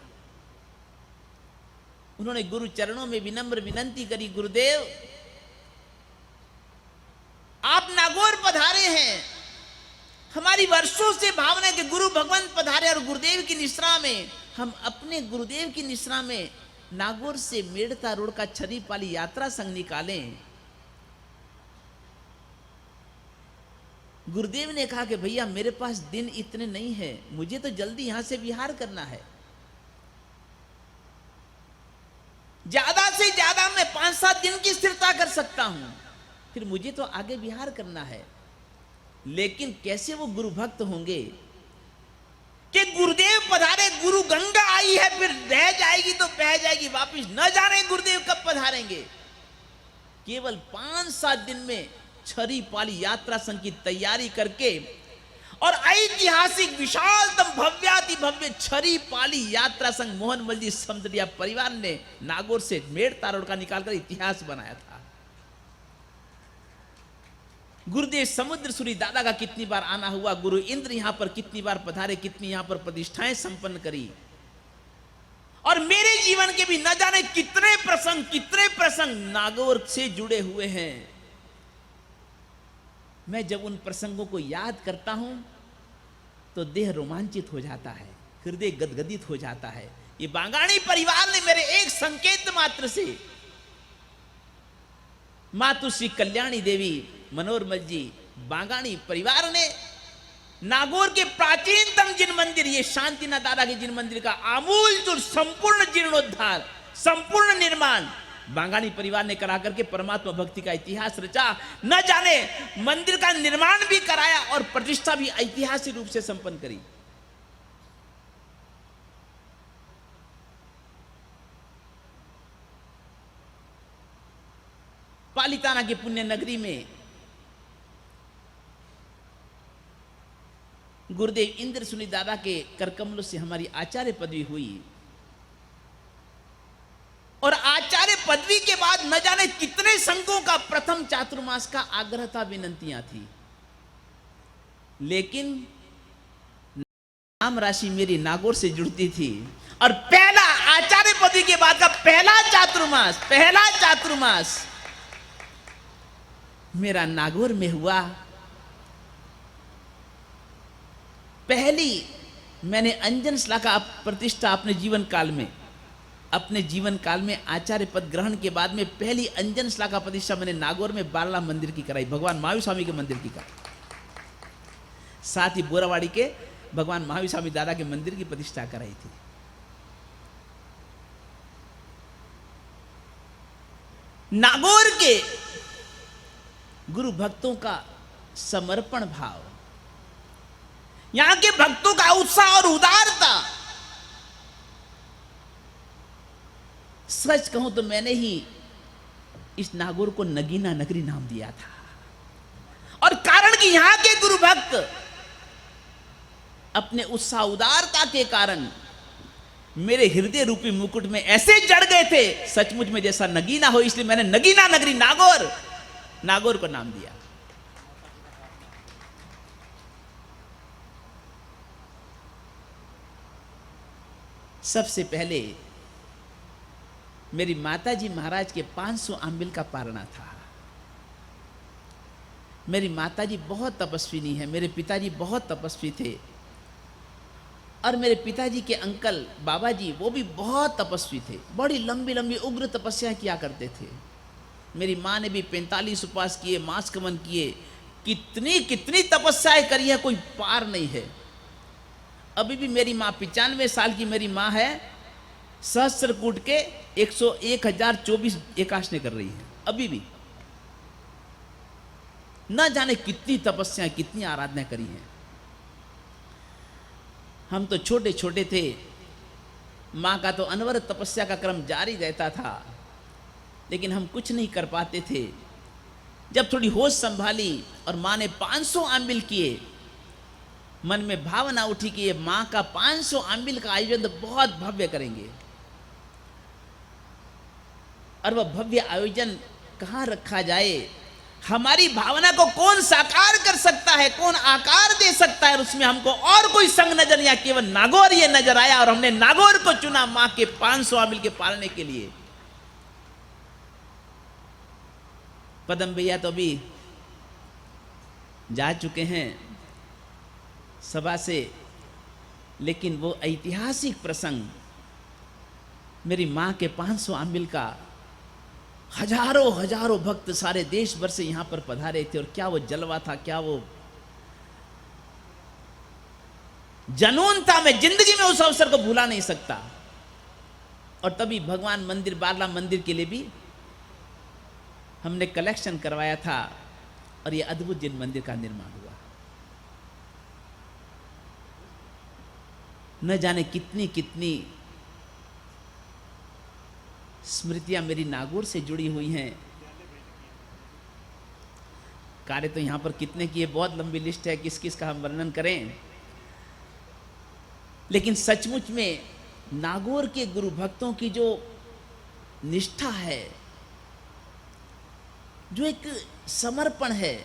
Speaker 5: उन्होंने गुरु चरणों में विनम्र विनंती करी, गुरुदेव आप नागौर पधारे हैं, हमारी वर्षों से भावना है कि गुरु भगवान पधारे और गुरुदेव की निश्रा में हम अपने गुरुदेव की निश्रा में नागौर से मेड़ता रोड का छरीपाली यात्रा संघ निकालें। गुरुदेव ने कहा कि भैया मेरे पास दिन इतने नहीं है, मुझे तो जल्दी यहां से विहार करना है, ज्यादा से ज्यादा मैं 5-7 दिन की स्थिरता कर सकता हूं, फिर मुझे तो आगे विहार करना है। लेकिन कैसे वो गुरु भक्त होंगे कि गुरुदेव पधारे, गुरु गंगा आई है, फिर रह जाएगी तो बह जाएगी, वापिस न जाने गुरुदेव कब पधारेंगे। केवल 5-7 दिन में छरीपाली यात्रा संघ की तैयारी करके और ऐतिहासिक विशालतम भव्याति भव्य छरीपाली यात्रा संघ मोहन मल जी समदड़िया परिवार ने नागौर से मेड़ता रोड का निकालकर इतिहास बनाया था। गुरुदेव समुद्र सूरी दादा का कितनी बार आना हुआ, गुरु इंद्र यहां पर कितनी बार पधारे, कितनी यहां पर प्रतिष्ठाएं संपन्न करी, और मेरे जीवन के भी न जाने कितने प्रसंग नागौर से जुड़े हुए हैं। मैं जब उन प्रसंगों को याद करता हूं तो देह रोमांचित हो जाता है, हृदय गदगदित हो जाता है। ये बांगाणी परिवार ने मेरे एक संकेत मात्र से, मातु श्री कल्याणी देवी मनोरमल जी बांगाणी परिवार ने नागौर के प्राचीनतम जिन मंदिर, ये शांतिनाथ दादा के जिन मंदिर का आमूलचूल संपूर्ण जीर्णोद्धार, संपूर्ण निर्माण बांगाणी परिवार ने करा करके परमात्मा भक्ति का इतिहास रचा। न जाने मंदिर का निर्माण भी कराया और प्रतिष्ठा भी ऐतिहासिक रूप से संपन्न करी। पालिताना की पुण्य नगरी में गुरुदेव इंद्र सुनी दादा के करकमलों से हमारी आचार्य पदवी हुई, और आचार्य पदवी के बाद न जाने कितने संघों का प्रथम चातुर्मास का आग्रह था, विनंतियां थी, लेकिन नाम राशि मेरी नागौर से जुड़ती थी। और पहला आचार्य पदवी के बाद का पहला चातुर्मास मेरा नागौर में हुआ। पहली मैंने अंजन शिला का प्रतिष्ठा अपने जीवन काल में आचार्य पद ग्रहण के बाद में पहली अंजन शिला का प्रतिष्ठा मैंने नागौर में बारला मंदिर की कराई, भगवान महावीर स्वामी के मंदिर की कराई। साथ ही बोरावाड़ी के भगवान महावीर स्वामी दादा के मंदिर की प्रतिष्ठा कराई थी। नागौर के गुरु भक्तों का समर्पण भाव, यहां के भक्तों का उत्साह और उदारता, सच कहूं तो मैंने ही इस नागौर को नगीना नगरी नाम दिया था। और कारण कि यहां के गुरु भक्त अपने उत्साह उदारता के कारण मेरे हृदय रूपी मुकुट में ऐसे जड़ गए थे, सचमुच में जैसा नगीना हो, इसलिए मैंने नगीना नगरी नागौर नागौर को नाम दिया। सबसे पहले मेरी माताजी महाराज के 500 आंबिल का पारणा था। मेरी माताजी बहुत तपस्विनी है, मेरे पिताजी बहुत तपस्वी थे, और मेरे पिताजी के अंकल बाबा जी वो भी बहुत तपस्वी थे, बड़ी लंबी लंबी उग्र तपस्या किया करते थे। मेरी माँ ने भी 45 उपवास किए, मांस कमन किए, कितनी कितनी तपस्याएं करी है, कोई पार नहीं है। अभी भी मेरी माँ 95 साल की मेरी माँ है, सहस्त्रकूट के 101,024 एकाशने कर रही है अभी भी। न जाने कितनी तपस्याएं कितनी आराधना करी हैं। हम तो छोटे छोटे थे, माँ का तो अनवरत तपस्या का क्रम जारी रहता था, लेकिन हम कुछ नहीं कर पाते थे। जब थोड़ी होश संभाली और माँ ने 500 आंबिल किए, मन में भावना उठी कि ये माँ का 500 आंबिल का आयोजन तो बहुत भव्य करेंगे। और वह भव्य आयोजन कहाँ रखा जाए, हमारी भावना को कौन साकार कर सकता है, कौन आकार दे सकता है। और उसमें हमको और कोई संग नजर नहीं आया, केवल नागौर ये नजर आया, और हमने नागौर को चुना माँ के 500 आंबिल के पालने के लिए। पदम भैया तो अभी जा चुके हैं सभा से, लेकिन वो ऐतिहासिक प्रसंग, मेरी माँ के 500 आंबिल का हजारों हजारों भक्त सारे देश भर से यहां पर पधारे थे, और क्या वो जलवा था, क्या वो जनून था, मैं जिंदगी में उस अवसर को भुला नहीं सकता। और तभी भगवान मंदिर, बारला मंदिर के लिए भी हमने कलेक्शन करवाया था, और ये अद्भुत जिन मंदिर का निर्माण हुआ। न जाने कितनी कितनी स्मृतियां मेरी नागौर से जुड़ी हुई हैं। कार्य तो यहां पर कितने की है, बहुत लंबी लिस्ट है, किस किस का हम वर्णन करें। लेकिन सचमुच में नागौर के गुरु भक्तों की जो निष्ठा है, जो एक समर्पण है,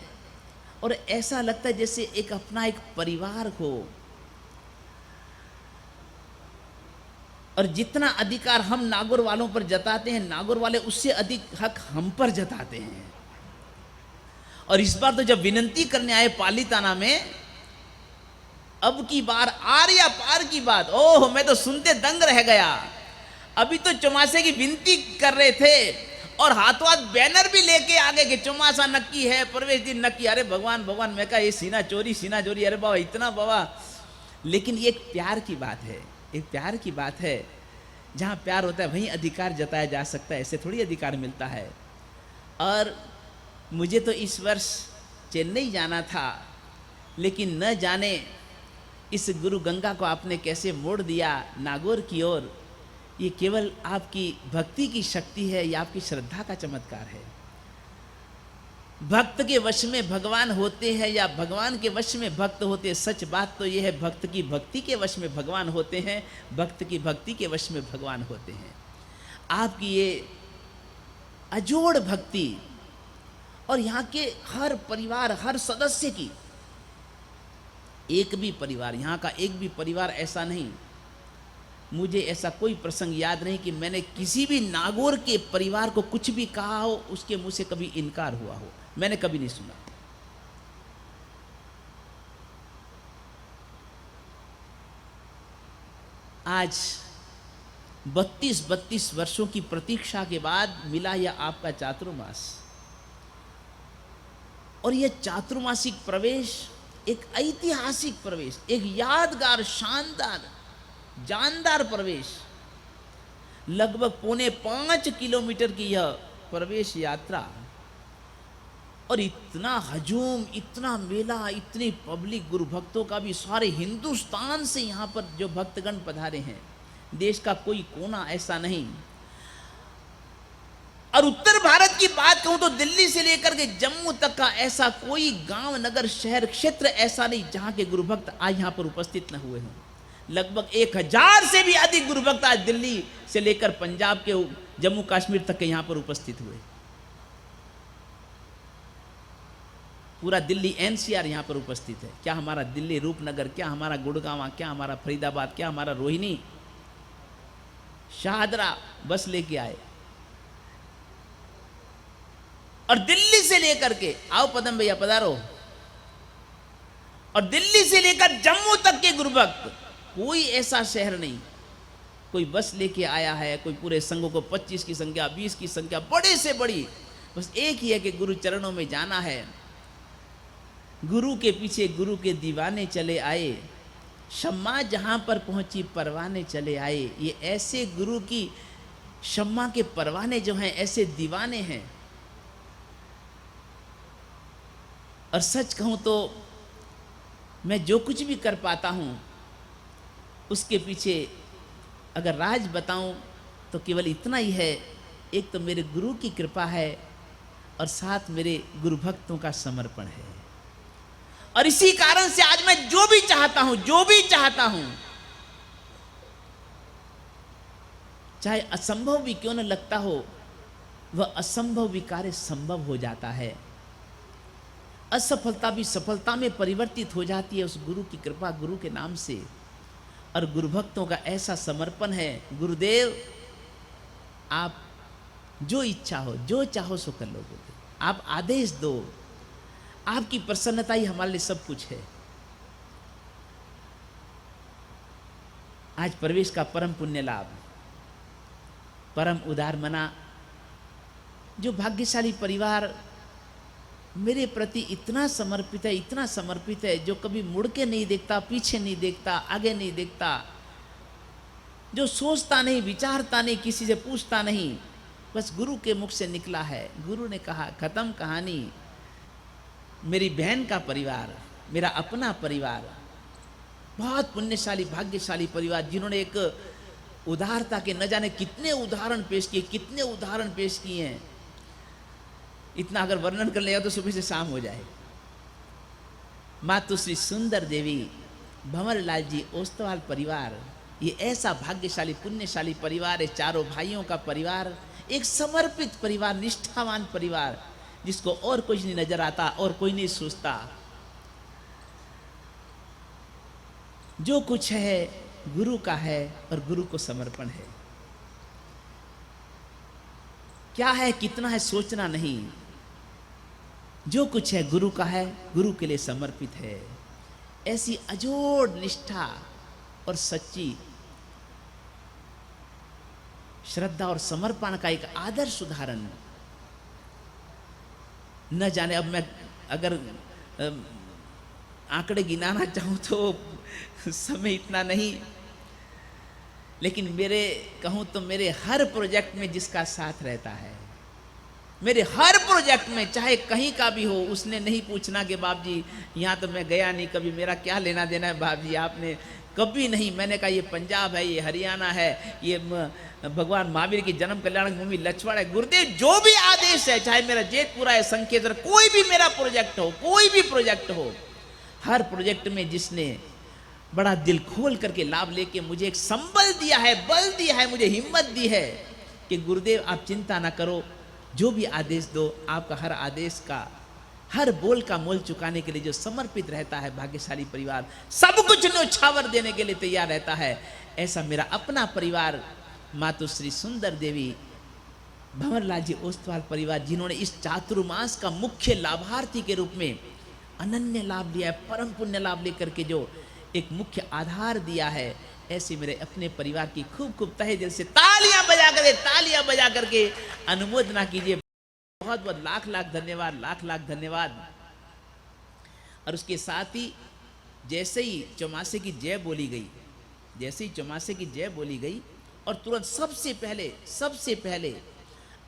Speaker 5: और ऐसा लगता है जैसे एक अपना एक परिवार हो। और जितना अधिकार हम नागौर वालों पर जताते हैं, नागौर वाले उससे अधिक हक हम पर जताते हैं। और इस बार तो जब विनती करने आए पालीताना में, अब की बार आर या पार की बात, ओह मैं तो सुनते दंग रह गया। अभी तो चौमासे की विनती कर रहे थे, और हाथों हाथ बैनर भी लेके आगे कि चौमासा नक्की है, प्रवेश दिन नक्की। अरे भगवान भगवान, मैं कहा ये सीना चोरी, अरे बाबा इतना बाबा। लेकिन ये एक प्यार की बात है, एक प्यार की बात है। जहाँ प्यार होता है वहीं अधिकार जताया जा सकता है, ऐसे थोड़ी अधिकार मिलता है। और मुझे तो इस वर्ष चेन्नई जाना था, लेकिन न जाने इस गुरु गंगा को आपने कैसे मोड़ दिया नागौर की ओर। ये केवल आपकी भक्ति की शक्ति है, या आपकी श्रद्धा का चमत्कार है। भक्त के वश में भगवान होते हैं, या भगवान के वश में भक्त होते हैं। सच बात तो यह है, भक्त की भक्ति के वश में भगवान होते हैं, भक्त की भक्ति के वश में भगवान होते हैं। आपकी ये अजोड़ भक्ति, और यहाँ के हर परिवार, हर सदस्य की, एक भी परिवार, यहाँ का एक भी परिवार ऐसा नहीं, मुझे ऐसा कोई प्रसंग याद नहीं कि मैंने किसी भी नागौर के परिवार को कुछ भी कहा हो, उसके मुंह से कभी इनकार हुआ हो, मैंने कभी नहीं सुना। आज 32 वर्षों की प्रतीक्षा के बाद मिला यह आपका चातुर्मास, और यह चातुर्मासिक प्रवेश एक ऐतिहासिक प्रवेश, एक यादगार, शानदार, जानदार प्रवेश। लगभग 4.25 किलोमीटर की यह प्रवेश यात्रा, और इतना हजूम, इतना मेला, इतनी पब्लिक, गुरु भक्तों का भी सारे हिंदुस्तान से यहाँ पर जो भक्तगण पधारे हैं, देश का कोई कोना ऐसा नहीं। और उत्तर भारत की बात कहूं तो दिल्ली से लेकर के जम्मू तक का ऐसा कोई गांव, नगर, शहर, क्षेत्र ऐसा नहीं जहां के गुरु भक्त आज यहां पर उपस्थित न हुए हों। लगभग 1000 से भी अधिक गुरु भक्त आज दिल्ली से लेकर पंजाब के, जम्मू कश्मीर तक के यहां पर उपस्थित हुए। पूरा दिल्ली एनसीआर यहाँ पर उपस्थित है। क्या हमारा दिल्ली रूपनगर, क्या हमारा गुड़गांव, क्या हमारा फरीदाबाद, क्या हमारा रोहिणी, शाहदरा बस लेके आए और दिल्ली से लेकर के आओ पदम भैया पधारो, और दिल्ली से लेकर जम्मू तक के गुरुभक्त, कोई ऐसा शहर नहीं कोई बस लेके आया है, कोई पूरे संघों को 25 की संख्या 20 की संख्या बड़े से बड़ी, बस एक ही है कि गुरु चरणों में जाना है। गुरु के पीछे गुरु के दीवाने चले आए, शम्मा जहां पर पहुंची परवाने चले आए। ये ऐसे गुरु की शम्मा के परवाने जो हैं, ऐसे दीवाने हैं। और सच कहूं तो मैं जो कुछ भी कर पाता हूं उसके पीछे अगर राज बताऊं तो केवल इतना ही है, एक तो मेरे गुरु की कृपा है और साथ मेरे गुरु भक्तों का समर्पण है। और इसी कारण से आज मैं जो भी चाहता हूं चाहे असंभव भी क्यों न लगता हो, वह असंभव भी कार्य संभव हो जाता है। असफलता भी सफलता में परिवर्तित हो जाती है उस गुरु की कृपा, गुरु के नाम से। और गुरु भक्तों का ऐसा समर्पण है, गुरुदेव आप जो इच्छा हो, जो चाहो सो कर लो, आप आदेश दो, आपकी प्रसन्नता ही हमारे लिए सब कुछ है। आज प्रवेश का परम पुण्य लाभ, परम उदार मना जो भाग्यशाली परिवार मेरे प्रति इतना समर्पित है, जो कभी मुड़ के नहीं देखता, पीछे नहीं देखता, आगे नहीं देखता, जो सोचता नहीं, विचारता नहीं, किसी से पूछता नहीं, बस गुरु के मुख से निकला है। गुरु ने कहा खत्म कहानी। मेरी बहन का परिवार, मेरा अपना परिवार, बहुत पुण्यशाली भाग्यशाली परिवार, जिन्होंने एक उदारता के न जाने कितने उदाहरण पेश किए हैं। इतना अगर वर्णन कर लिया तो सुबह से शाम हो जाए। मातु श्री सुंदर देवी, भंवरलाल जी ओस्तवाल परिवार, ये ऐसा भाग्यशाली पुण्यशाली परिवार है। चारों भाइयों का परिवार, एक समर्पित परिवार, निष्ठावान परिवार, जिसको और कुछ नहीं नजर आता और कोई नहीं सोचता। जो कुछ है गुरु का है और गुरु को समर्पण है। क्या है, कितना है, सोचना नहीं। जो कुछ है गुरु का है, गुरु के लिए समर्पित है। ऐसी अजोड़ निष्ठा और सच्ची श्रद्धा और समर्पण का एक आदर्श उदाहरण। न जाने अब मैं अगर आंकड़े गिनाना चाहूं तो समय इतना नहीं, लेकिन कहूं तो मेरे हर प्रोजेक्ट में जिसका साथ रहता है, मेरे हर प्रोजेक्ट में चाहे कहीं का भी हो, उसने नहीं पूछना कि बाप जी यहाँ तो मैं गया नहीं, कभी मेरा क्या लेना देना है बाप जी, आपने कभी नहीं। मैंने कहा ये पंजाब है, ये हरियाणा है, ये भगवान महावीर की जन्म कल्याण भूमि लछवाड़ है। गुरुदेव जो भी आदेश है, चाहे मेरा जेतपुरा है, संकेत, कोई भी मेरा प्रोजेक्ट हो, कोई भी प्रोजेक्ट हो, हर प्रोजेक्ट में जिसने बड़ा दिल खोल करके लाभ लेके मुझे एक संबल दिया है, बल दिया है, मुझे हिम्मत दी है कि गुरुदेव आप चिंता ना करो, जो भी आदेश दो, आपका हर आदेश का, हर बोल का मोल चुकाने के लिए जो समर्पित रहता है भाग्यशाली परिवार, सब कुछ न्योछावर देने के लिए तैयार रहता है। ऐसा मेरा अपना परिवार, मातु श्री सुंदर देवी, भंवरलाल जी ओस्तवाल परिवार, जिन्होंने इस चातुर्मास का मुख्य लाभार्थी के रूप में अनन्य लाभ लिया है, परम पुण्य लाभ लेकर के जो एक मुख्य आधार दिया है। ऐसे मेरे अपने परिवार की खूब खूब तहे दिल से तालियां बजा करके अनुमोदना कीजिए। बहुत बहुत लाख लाख धन्यवाद। और उसके साथ ही जैसे ही चौमासे की जय बोली गई, और तुरंत सबसे पहले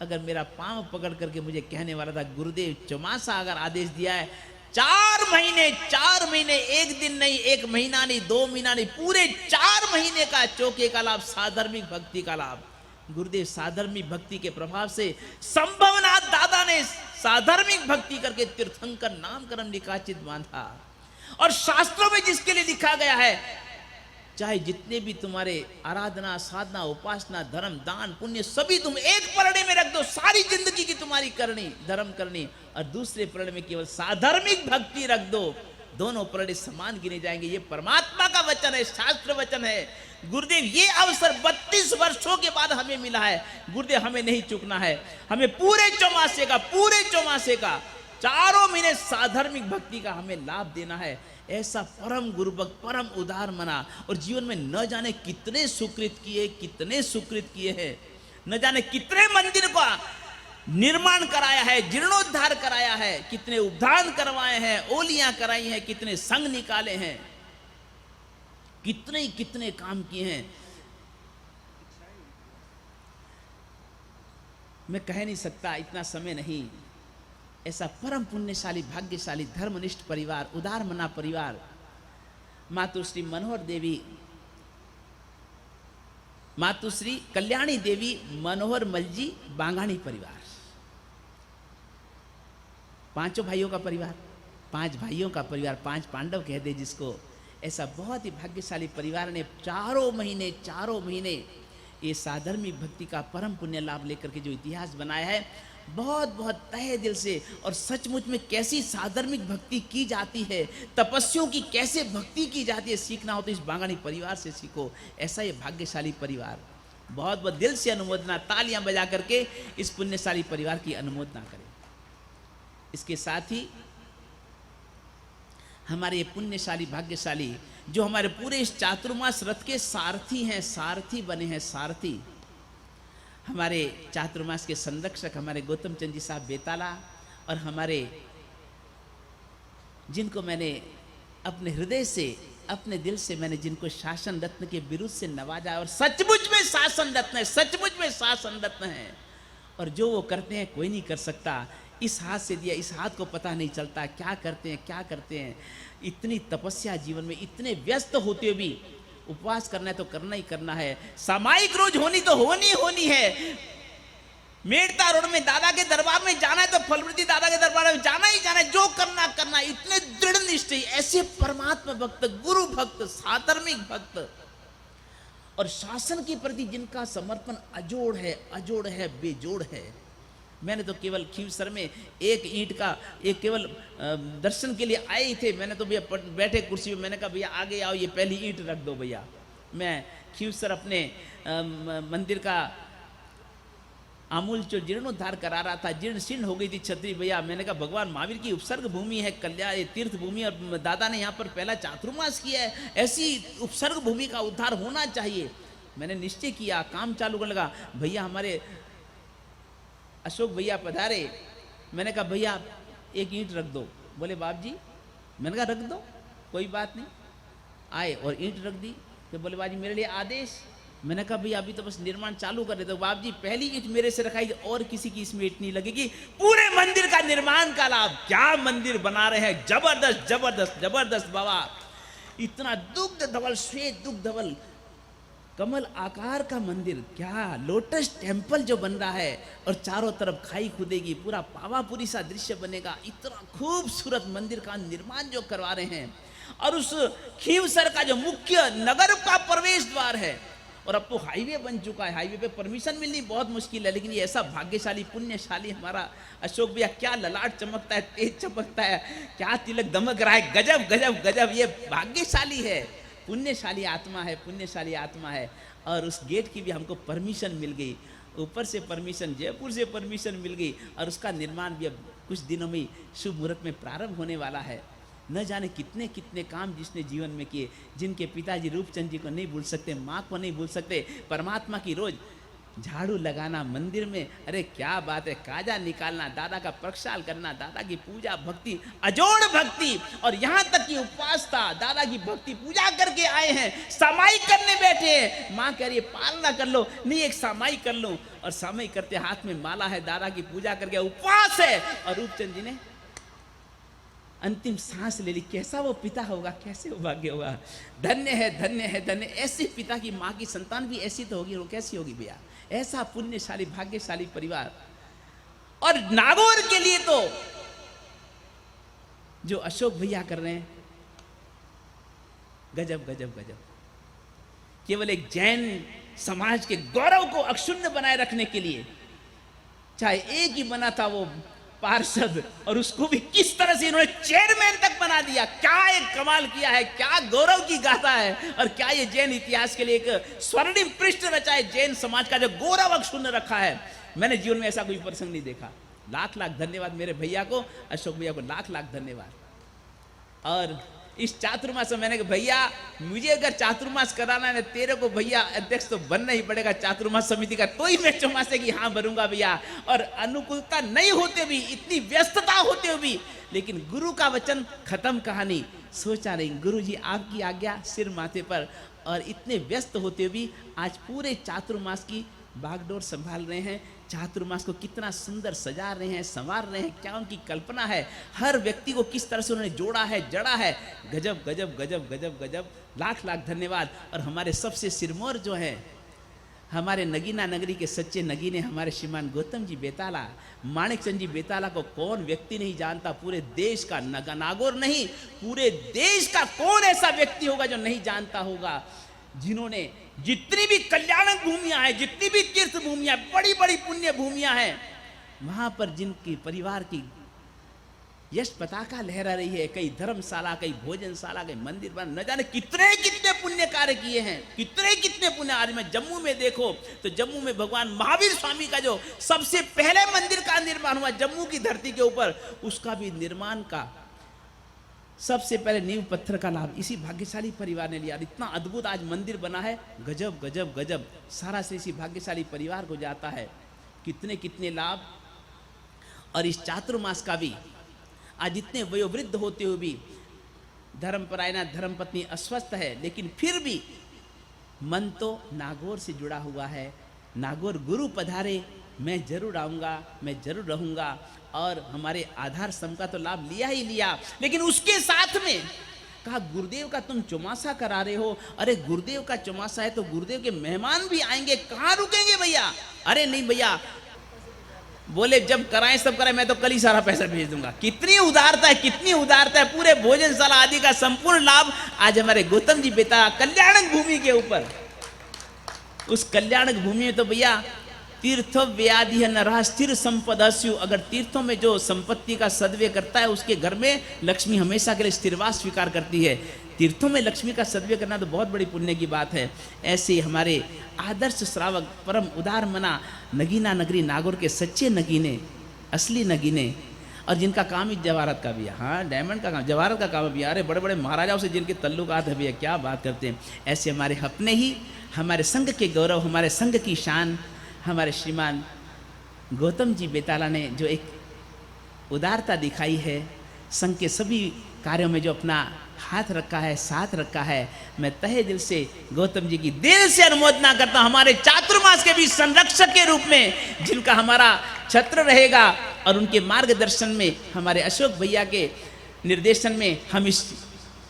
Speaker 5: अगर मेरा पांव पकड़ करके मुझे कहने वाला था, गुरुदेव चौमासा अगर आदेश दिया है, 4 महीने, एक दिन नहीं, 1 महीना नहीं, 2 महीना नहीं, पूरे 4 महीने का चौके का लाभ, साधर्मिक भक्ति का लाभ। गुरुदेव साधर्मिक भक्ति के प्रभाव से संभवनाथ दादा ने साधर्मिक भक्ति करके तीर्थंकर नामकरण निकाचित बांधा। और शास्त्रों में जिसके लिए लिखा गया है, चाहे जितने भी तुम्हारे आराधना साधना उपासना धर्म दान पुण्य सभी तुम एक परड़े में रख दो, सारी जिंदगी की तुम्हारी करनी धर्म करनी, और दूसरे परड़े में केवल साधर्मिक भक्ति रख दो, दोनों परड़े समान गिने जाएंगे। ये परमात्मा का वचन है, शास्त्र वचन है। गुरुदेव ये अवसर 32 वर्षों के बाद हमें मिला है। गुरुदेव हमें नहीं चूकना है, हमें पूरे चौमासे का 4 महीने साधर्मिक भक्ति का हमें लाभ देना है। ऐसा परम गुरु भक्त परम उदार मना, और जीवन में न जाने कितने सुकृत किए हैं, न जाने कितने मंदिर का निर्माण कराया है, जीर्णोद्धार कराया है, कितने उद्धान करवाए हैं, ओलियां कराई हैं, कितने संघ निकाले हैं, कितने काम किए हैं। मैं कह नहीं सकता, इतना समय नहीं। ऐसा परम पुण्यशाली भाग्यशाली धर्मनिष्ठ परिवार, उदार मना परिवार, मातुश्री मनोहर देवी, मातुश्री कल्याणी देवी मनोहर मलजी बांगाणी परिवार, 5 भाइयों का परिवार, 5 भाइयों का परिवार, 5 पांडव कह दे जिसको। ऐसा बहुत ही भाग्यशाली परिवार ने 4 महीने ये साधर्मिक भक्ति का परम पुण्य लाभ लेकर के जो इतिहास बनाया है, बहुत बहुत तहे दिल से, और सचमुच में कैसी साधर्मिक भक्ति की जाती है, तपस्वियों की कैसे भक्ति की जाती है, सीखना हो तो इस बांगाणी परिवार से सीखो। ऐसा ये भाग्यशाली परिवार, बहुत बहुत दिल से अनुमोदना, तालियां बजा करके इस पुण्यशाली परिवार की अनुमोदना करें। इसके साथ ही हमारे ये पुण्यशाली भाग्यशाली जो हमारे पूरे इस चातुर्मास रथ के सारथी हैं, सारथी बने हैं, सारथी हमारे चातुर्मास के संरक्षक हमारे गौतम चंद जी साहब बेताला, और हमारे जिनको मैंने अपने हृदय से अपने दिल से मैंने जिनको शासन रत्न के बिरुद से नवाजा, और सचमुच में शासन रत्न है, सचमुच में शासन रत्न है, और जो वो करते हैं कोई नहीं कर सकता। इस हाथ से दिया, इस हाथ को पता नहीं चलता क्या करते हैं। इतनी तपस्या जीवन में, इतने व्यस्त होते हुए भी उपवास करना है तो करना ही करना है, सामायिक रोज होनी तो होनी है। मेड़ता रोड में दादा के दरबार में जाना है तो फलवृद्धि दादा के दरबार में जाना है, जो करना, इतने दृढ़ निष्ठा, ऐसे परमात्मा भक्त, गुरु भक्त, साधर्मिक भक्त, और शासन के प्रति जिनका समर्पण अजोड़ है, बेजोड़ है। मैंने तो केवल खींवसर में एक ईंट का एक केवल दर्शन के लिए आए ही थे। मैंने तो भैया बैठे कुर्सी में, मैंने कहा भैया आगे आओ, ये पहली ईंट रख दो भैया। मैं खींवसर अपने मंदिर का आमूल जो जीर्णोद्धार करा रहा था, जीर्ण शीर्ण हो गई थी छतरी भैया। मैंने कहा भगवान महावीर की उपसर्ग भूमि है, कल्याण तीर्थ भूमि, और दादा ने यहाँ पर पहला चातुर्मास किया है, ऐसी उपसर्ग भूमि का उद्धार होना चाहिए। मैंने निश्चय किया, काम चालू करने लगा। भैया हमारे अशोक भैया पधारे, मैंने कहा भैया एक ईंट रख दो। बोले बाप जी, मैंने कहा रख दो, कोई बात नहीं। आए और ईंट रख दी। तो बोले बाजी मेरे लिए आदेश। मैंने कहा भैया अभी तो बस निर्माण चालू कर रहे। तो बाप जी पहली ईंट मेरे से रखाई और किसी की इसमें ईंट नहीं लगेगी, पूरे मंदिर का निर्माण का लाभ। क्या मंदिर बना रहे हैं, जबरदस्त जबरदस्त जबरदस्त बाबा। इतना दुग्ध धवल, श्वेत दुग्ध धवल कमल आकार का मंदिर, क्या लोटस टेम्पल जो बन रहा है, और चारों तरफ खाई खुदेगी, पूरा पावापुरी सा दृश्य बनेगा। इतना खूबसूरत मंदिर का निर्माण जो करवा रहे हैं, और उस खींवसर का जो मुख्य नगर का प्रवेश द्वार है, और अब तो हाईवे बन चुका है। हाईवे पे परमिशन मिलनी बहुत मुश्किल है, लेकिन ये ऐसा भाग्यशाली पुण्यशाली हमारा अशोक भैया, क्या ललाट चमकता है, तेज चमकता है, क्या तिलक दमक रहा है, गजब गजब गजब। ये भाग्यशाली है, पुण्यशाली आत्मा है, पुण्यशाली आत्मा है। और उस गेट की भी हमको परमिशन मिल गई, ऊपर से परमिशन, जयपुर से परमिशन मिल गई, और उसका निर्माण भी अब कुछ दिनों में शुभ मुहूर्त में प्रारंभ होने वाला है। न जाने कितने कितने काम जिसने जीवन में किए, जिनके पिताजी रूपचंद जी को नहीं भूल सकते, माँ को नहीं भूल सकते। परमात्मा की रोज झाड़ू लगाना मंदिर में, अरे क्या बात है, काजा निकालना, दादा का प्रक्षाल करना, दादा की पूजा भक्ति, अजोड़ भक्ति। और यहाँ तक कि उपवास था, दादा की भक्ति पूजा करके आए हैं, सामायिक करने बैठे हैं। माँ कह रही है पालना कर लो, नहीं एक सामायिक कर लो, और सामायिक करते हाथ में माला है, दादा की पूजा करके उपवास है। और रूपचंद जी ने अंतिम सांस ले ली। कैसा वो पिता होगा, कैसे वो भाग्य होगा। धन्य है धन्य है धन्य। ऐसे पिता की माँ की संतान भी ऐसी तो होगी, वो कैसी होगी भैया। ऐसा पुण्यशाली भाग्यशाली परिवार। और नागौर के लिए तो जो अशोक भैया कर रहे हैं, गजब गजब गजब। केवल एक जैन समाज के गौरव को अक्षुण्ण बनाए रखने के लिए, चाहे एक ही बना था वो पार्षद, और उसको भी किस तरह से इन्होंने चेयरमैन तक बना दिया। क्या एक कमाल किया है, क्या गौरव की गाथा है, और क्या ये जैन इतिहास के लिए एक स्वर्णिम पृष्ठ रचा है। जैन समाज का जो गौरव अक्षुण्ण रखा है, मैंने जीवन में ऐसा कोई प्रसंग नहीं देखा। लाख लाख धन्यवाद मेरे भैया को, अशोक भैया को लाख लाख धन्यवाद। और इस चातुर्मास में मैंने कहा भैया मुझे अगर चातुर्मास कराना है तेरे को भैया अध्यक्ष तो बनना ही पड़ेगा चातुर्मास समिति का, तो ही मैं चौमासे की हाँ भरूंगा भैया। और अनुकूलता नहीं होते भी, इतनी व्यस्तता होते हुए भी, लेकिन गुरु का वचन खत्म कहानी, सोचा नहीं गुरु जी आपकी आज्ञा सिर माथे पर। और इतने व्यस्त होते हुए भी आज पूरे चातुर्मास की बागडोर संभाल रहे हैं, चातुर्मास को कितना सुंदर सजा रहे हैं, संवार रहे हैं, क्या उनकी कल्पना है, हर व्यक्ति को किस तरह से उन्होंने जोड़ा है, जड़ा है। गजब गजब गजब गजब गजब, लाख लाख धन्यवाद। और हमारे सबसे सिरमौर जो है, हमारे नगीना नगरी के सच्चे नगीने हमारे श्रीमान गौतम जी बेताला, माणिक चंद जी बेताला को कौन व्यक्ति नहीं जानता, पूरे देश का, नागौर नहीं पूरे देश का कौन ऐसा व्यक्ति होगा जो नहीं जानता होगा, जिन्होंने जितनी भी कल्याणक भूमियां हैं, जितनी भी तीर्थ भूमियां, बड़ी बड़ी पुण्य भूमियां हैं, वहां पर जिनकी परिवार की यश पताका लहरा रही है, कई धर्मशाला, कई भोजनशाला, कई मंदिर बन, न जाने कितने कितने पुण्य कार्य किए हैं, कितने कितने पुण्य। आज मैं जम्मू में देखो तो जम्मू में भगवान महावीर स्वामी का जो सबसे पहले मंदिर का निर्माण हुआ जम्मू की धरती के ऊपर, उसका भी निर्माण का सबसे पहले नींव पत्थर का लाभ इसी भाग्यशाली परिवार ने लिया। इतना अद्भुत आज मंदिर बना है, गजब गजब गजब, सारा से इसी भाग्यशाली परिवार को जाता है, कितने कितने लाभ। और इस चातुर्मास का भी आज इतने वयोवृद्ध होते हुए भी धर्मपरायणा धर्मपत्नी अस्वस्थ है, लेकिन फिर भी मन तो नागौर से जुड़ा हुआ है। नागौर गुरु पधारे, मैं जरूर आऊँगा, मैं जरूर रहूँगा। और हमारे आधार स्तंभ का तो लाभ लिया ही लिया, लेकिन उसके साथ में कहा गुरुदेव का तुम चौमासा करा रहे हो। अरे गुरुदेव का चौमासा है तो गुरुदेव के मेहमान भी आएंगे, कहाँ रुकेंगे भैया? अरे नहीं भैया, बोले जब कराएं सब कराएं, मैं तो कल ही सारा पैसा भेज दूंगा। कितनी उदारता है, कितनी उदारता है। पूरे भोजनशाला आदि का संपूर्ण लाभ आज हमारे गौतम जी बेता कल्याणक भूमि के ऊपर, उस कल्याणक भूमि में तो भैया तीर्थो व्याधि नरः स्थिर संपदस्यु, अगर तीर्थों में जो संपत्ति का सदव्यय करता है उसके घर में लक्ष्मी हमेशा के लिए स्थिरवास स्वीकार करती है। तीर्थों में लक्ष्मी का सदव्यय करना तो बहुत बड़ी पुण्य की बात है। ऐसे हमारे आदर्श श्रावक परम उदार मना नगीना नगरी नागौर के सच्चे नगीने, असली नगीने, और जिनका काम ही जवाहरत का भी है। हाँ, डायमंड का काम, जवाहरत का काम भी है। अरे बड़े बड़े महाराजाओं से जिनके तल्लुकात है भैया, क्या बात करते हैं। ऐसे हमारे अपने ही, हमारे संघ के गौरव, हमारे संघ की शान, हमारे श्रीमान गौतम जी बेताला ने जो एक उदारता दिखाई है, संघ के सभी कार्यों में जो अपना हाथ रखा है, साथ रखा है, मैं तहे दिल से गौतम जी की दिल से अनुमोदना करता हूं। हमारे चातुर्मास के भी संरक्षक के रूप में जिनका हमारा छत्र रहेगा, और उनके मार्गदर्शन में, हमारे अशोक भैया के निर्देशन में हम इस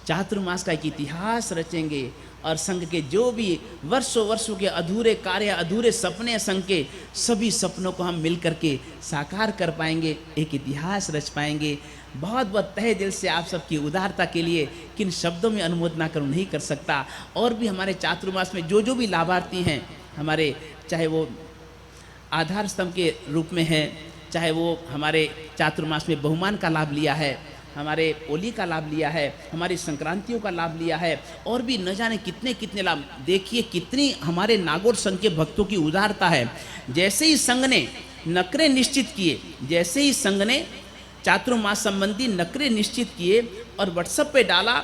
Speaker 5: चातुर्मास का एक इतिहास रचेंगे। और संघ के जो भी वर्षों वर्षों के अधूरे कार्य, अधूरे सपने, संघ के सभी सपनों को हम मिल करके साकार कर पाएंगे, एक इतिहास रच पाएंगे। बहुत बहुत तहे दिल से आप सबकी उदारता के लिए किन शब्दों में अनुमोदना करूँ नहीं कर सकता। और भी हमारे चातुर्मास में जो जो भी लाभार्थी हैं हमारे, चाहे वो आधार स्तंभ के रूप में हैं, चाहे वो हमारे चातुर्मास में बहुमान का लाभ लिया है, हमारे होली का लाभ लिया है, हमारी संक्रांतियों का लाभ लिया है, और भी न जाने कितने कितने लाभ। देखिए कितनी हमारे नागौर संघ के भक्तों की उदारता है। जैसे ही संघ ने नकरे निश्चित किए, जैसे ही संघ ने चातुर्मास संबंधी नकरे निश्चित किए और व्हाट्सएप पे डाला,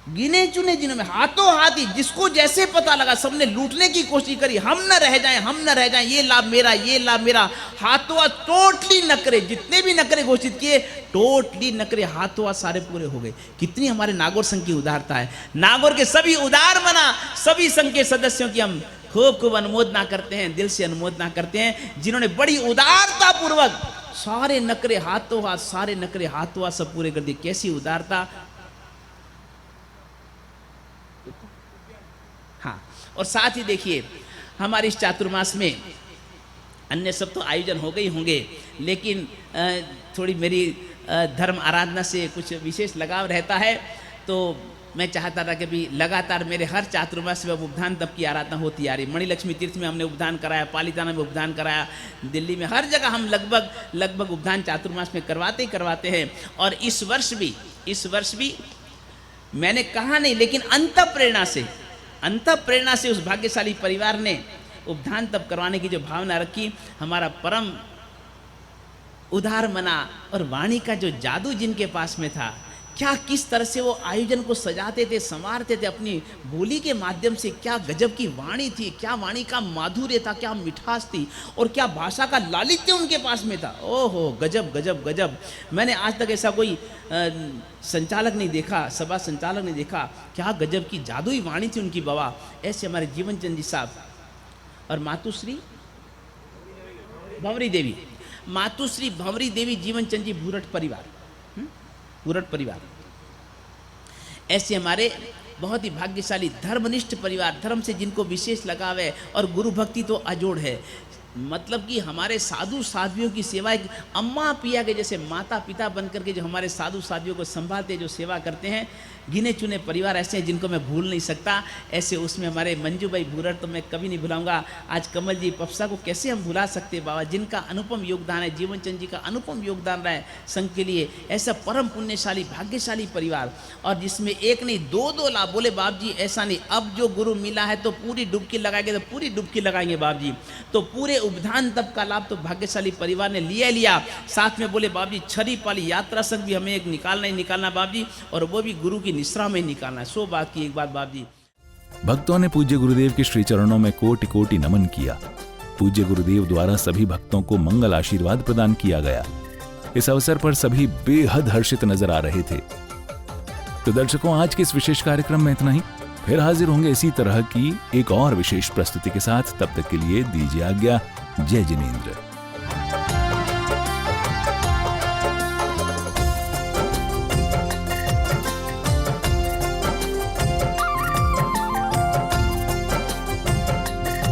Speaker 5: गिने चुने जिन्हों में हाथों हाथ ही जिसको जैसे पता लगा सबने लूटने की कोशिश करी, हम न रह जाएं, हम न रह जाएं, ये लाभ मेरा, ये लाभ मेरा। हाथों हाथ टोटली नकरे, जितने भी नकरे घोषित किए टोटली नकरे हाथों हाथ सारे पूरे हो गए। कितनी हमारे नागौर संघ की उदारता है। नागौर के सभी उदार मना सभी संघ के सदस्यों की हम खूब खूब अनुमोदना करते हैं, दिल से अनुमोदना करते हैं, जिन्होंने बड़ी उदारता पूर्वक सारे नकरे हाथों हाथ, सारे नकरे हाथों हाथ सब पूरे कर दिए। कैसी उदारता। हाँ, और साथ ही देखिए हमारे इस चातुर्मास में अन्य सब तो आयोजन हो गए होंगे, लेकिन थोड़ी मेरी धर्म आराधना से कुछ विशेष लगाव रहता है, तो मैं चाहता था कि भी लगातार मेरे हर चातुर्मास में उपधान तप की आराधना होती आ रही। मणिलक्ष्मी तीर्थ में हमने उपधान कराया, पालिताना में उपधान कराया, दिल्ली में हर जगह हम लगभग उपधान चातुर्मास में करवाते ही करवाते हैं। और इस वर्ष भी मैंने कहा नहीं, लेकिन अंतःप्रेरणा से उस भाग्यशाली परिवार ने उपधान तप करवाने की जो भावना रखी, हमारा परम उदार मना और वाणी का जो जादू जिनके पास में था, क्या किस तरह से वो आयोजन को सजाते थे, संवारते थे अपनी बोली के माध्यम से, क्या गजब की वाणी थी, क्या वाणी का माधुर्य था, क्या मिठास थी, और क्या भाषा का लालित्य उनके पास में था। ओहो, गजब गजब गजब। मैंने आज तक ऐसा कोई संचालक नहीं देखा, सभा संचालक नहीं देखा, क्या गजब की जादुई वाणी थी उनकी बाबा। ऐसे हमारे जीवन चंद जी साहब और मातुश्री भंवरी देवी जीवन चंद जी भूरट परिवार, ऐसे हमारे बहुत ही भाग्यशाली धर्मनिष्ठ परिवार, धर्म से जिनको विशेष लगाव है और गुरु भक्ति तो अजोड़ है। मतलब कि हमारे साधु साध्वियों की सेवा एक अम्मा पिया के जैसे माता पिता बनकर के जो हमारे साधु साध्वियों को संभालते, जो सेवा करते हैं, गिने चुने परिवार ऐसे हैं जिनको मैं भूल नहीं सकता। ऐसे उसमें हमारे मंजू भाई भूरट तो मैं कभी नहीं भुलाऊंगा। आज कमल जी पपसा को कैसे हम भुला सकते हैं बाबा, जिनका अनुपम योगदान है, जीवन चंद जी का अनुपम योगदान रहा है संघ के लिए। ऐसा परम पुण्यशाली भाग्यशाली परिवार, और जिसमें एक नहीं दो लाभ। बोले बाप जी ऐसा नहीं, अब जो गुरु मिला है तो पूरी डुबकी लगाएंगे, तो पूरी डुबकी लगाएंगे बाप जी। तो पूरे उपधान तप का लाभ तो भाग्यशाली परिवार ने लिया। साथ में बोले बाप जी छरी पाली यात्रा संघ भी हमें एक निकालना ही निकालना बाप जी, और वो भी गुरु की निश्रा में निकालना है। 100 बात की एक बात बाप जी।
Speaker 1: भक्तों ने पूज्य गुरुदेव के श्री चरणों में कोटि कोटि नमन किया। पूज्य गुरुदेव द्वारा सभी भक्तों को मंगल आशीर्वाद प्रदान किया गया। इस अवसर पर सभी बेहद हर्षित नजर आ रहे थे। तो दर्शकों, आज के इस विशेष कार्यक्रम में इतना ही। फिर हाजिर होंगे इसी तरह की एक और विशेष प्रस्तुति के साथ। तब तक के लिए दीजिए आज्ञा। जय जिनेंद्र।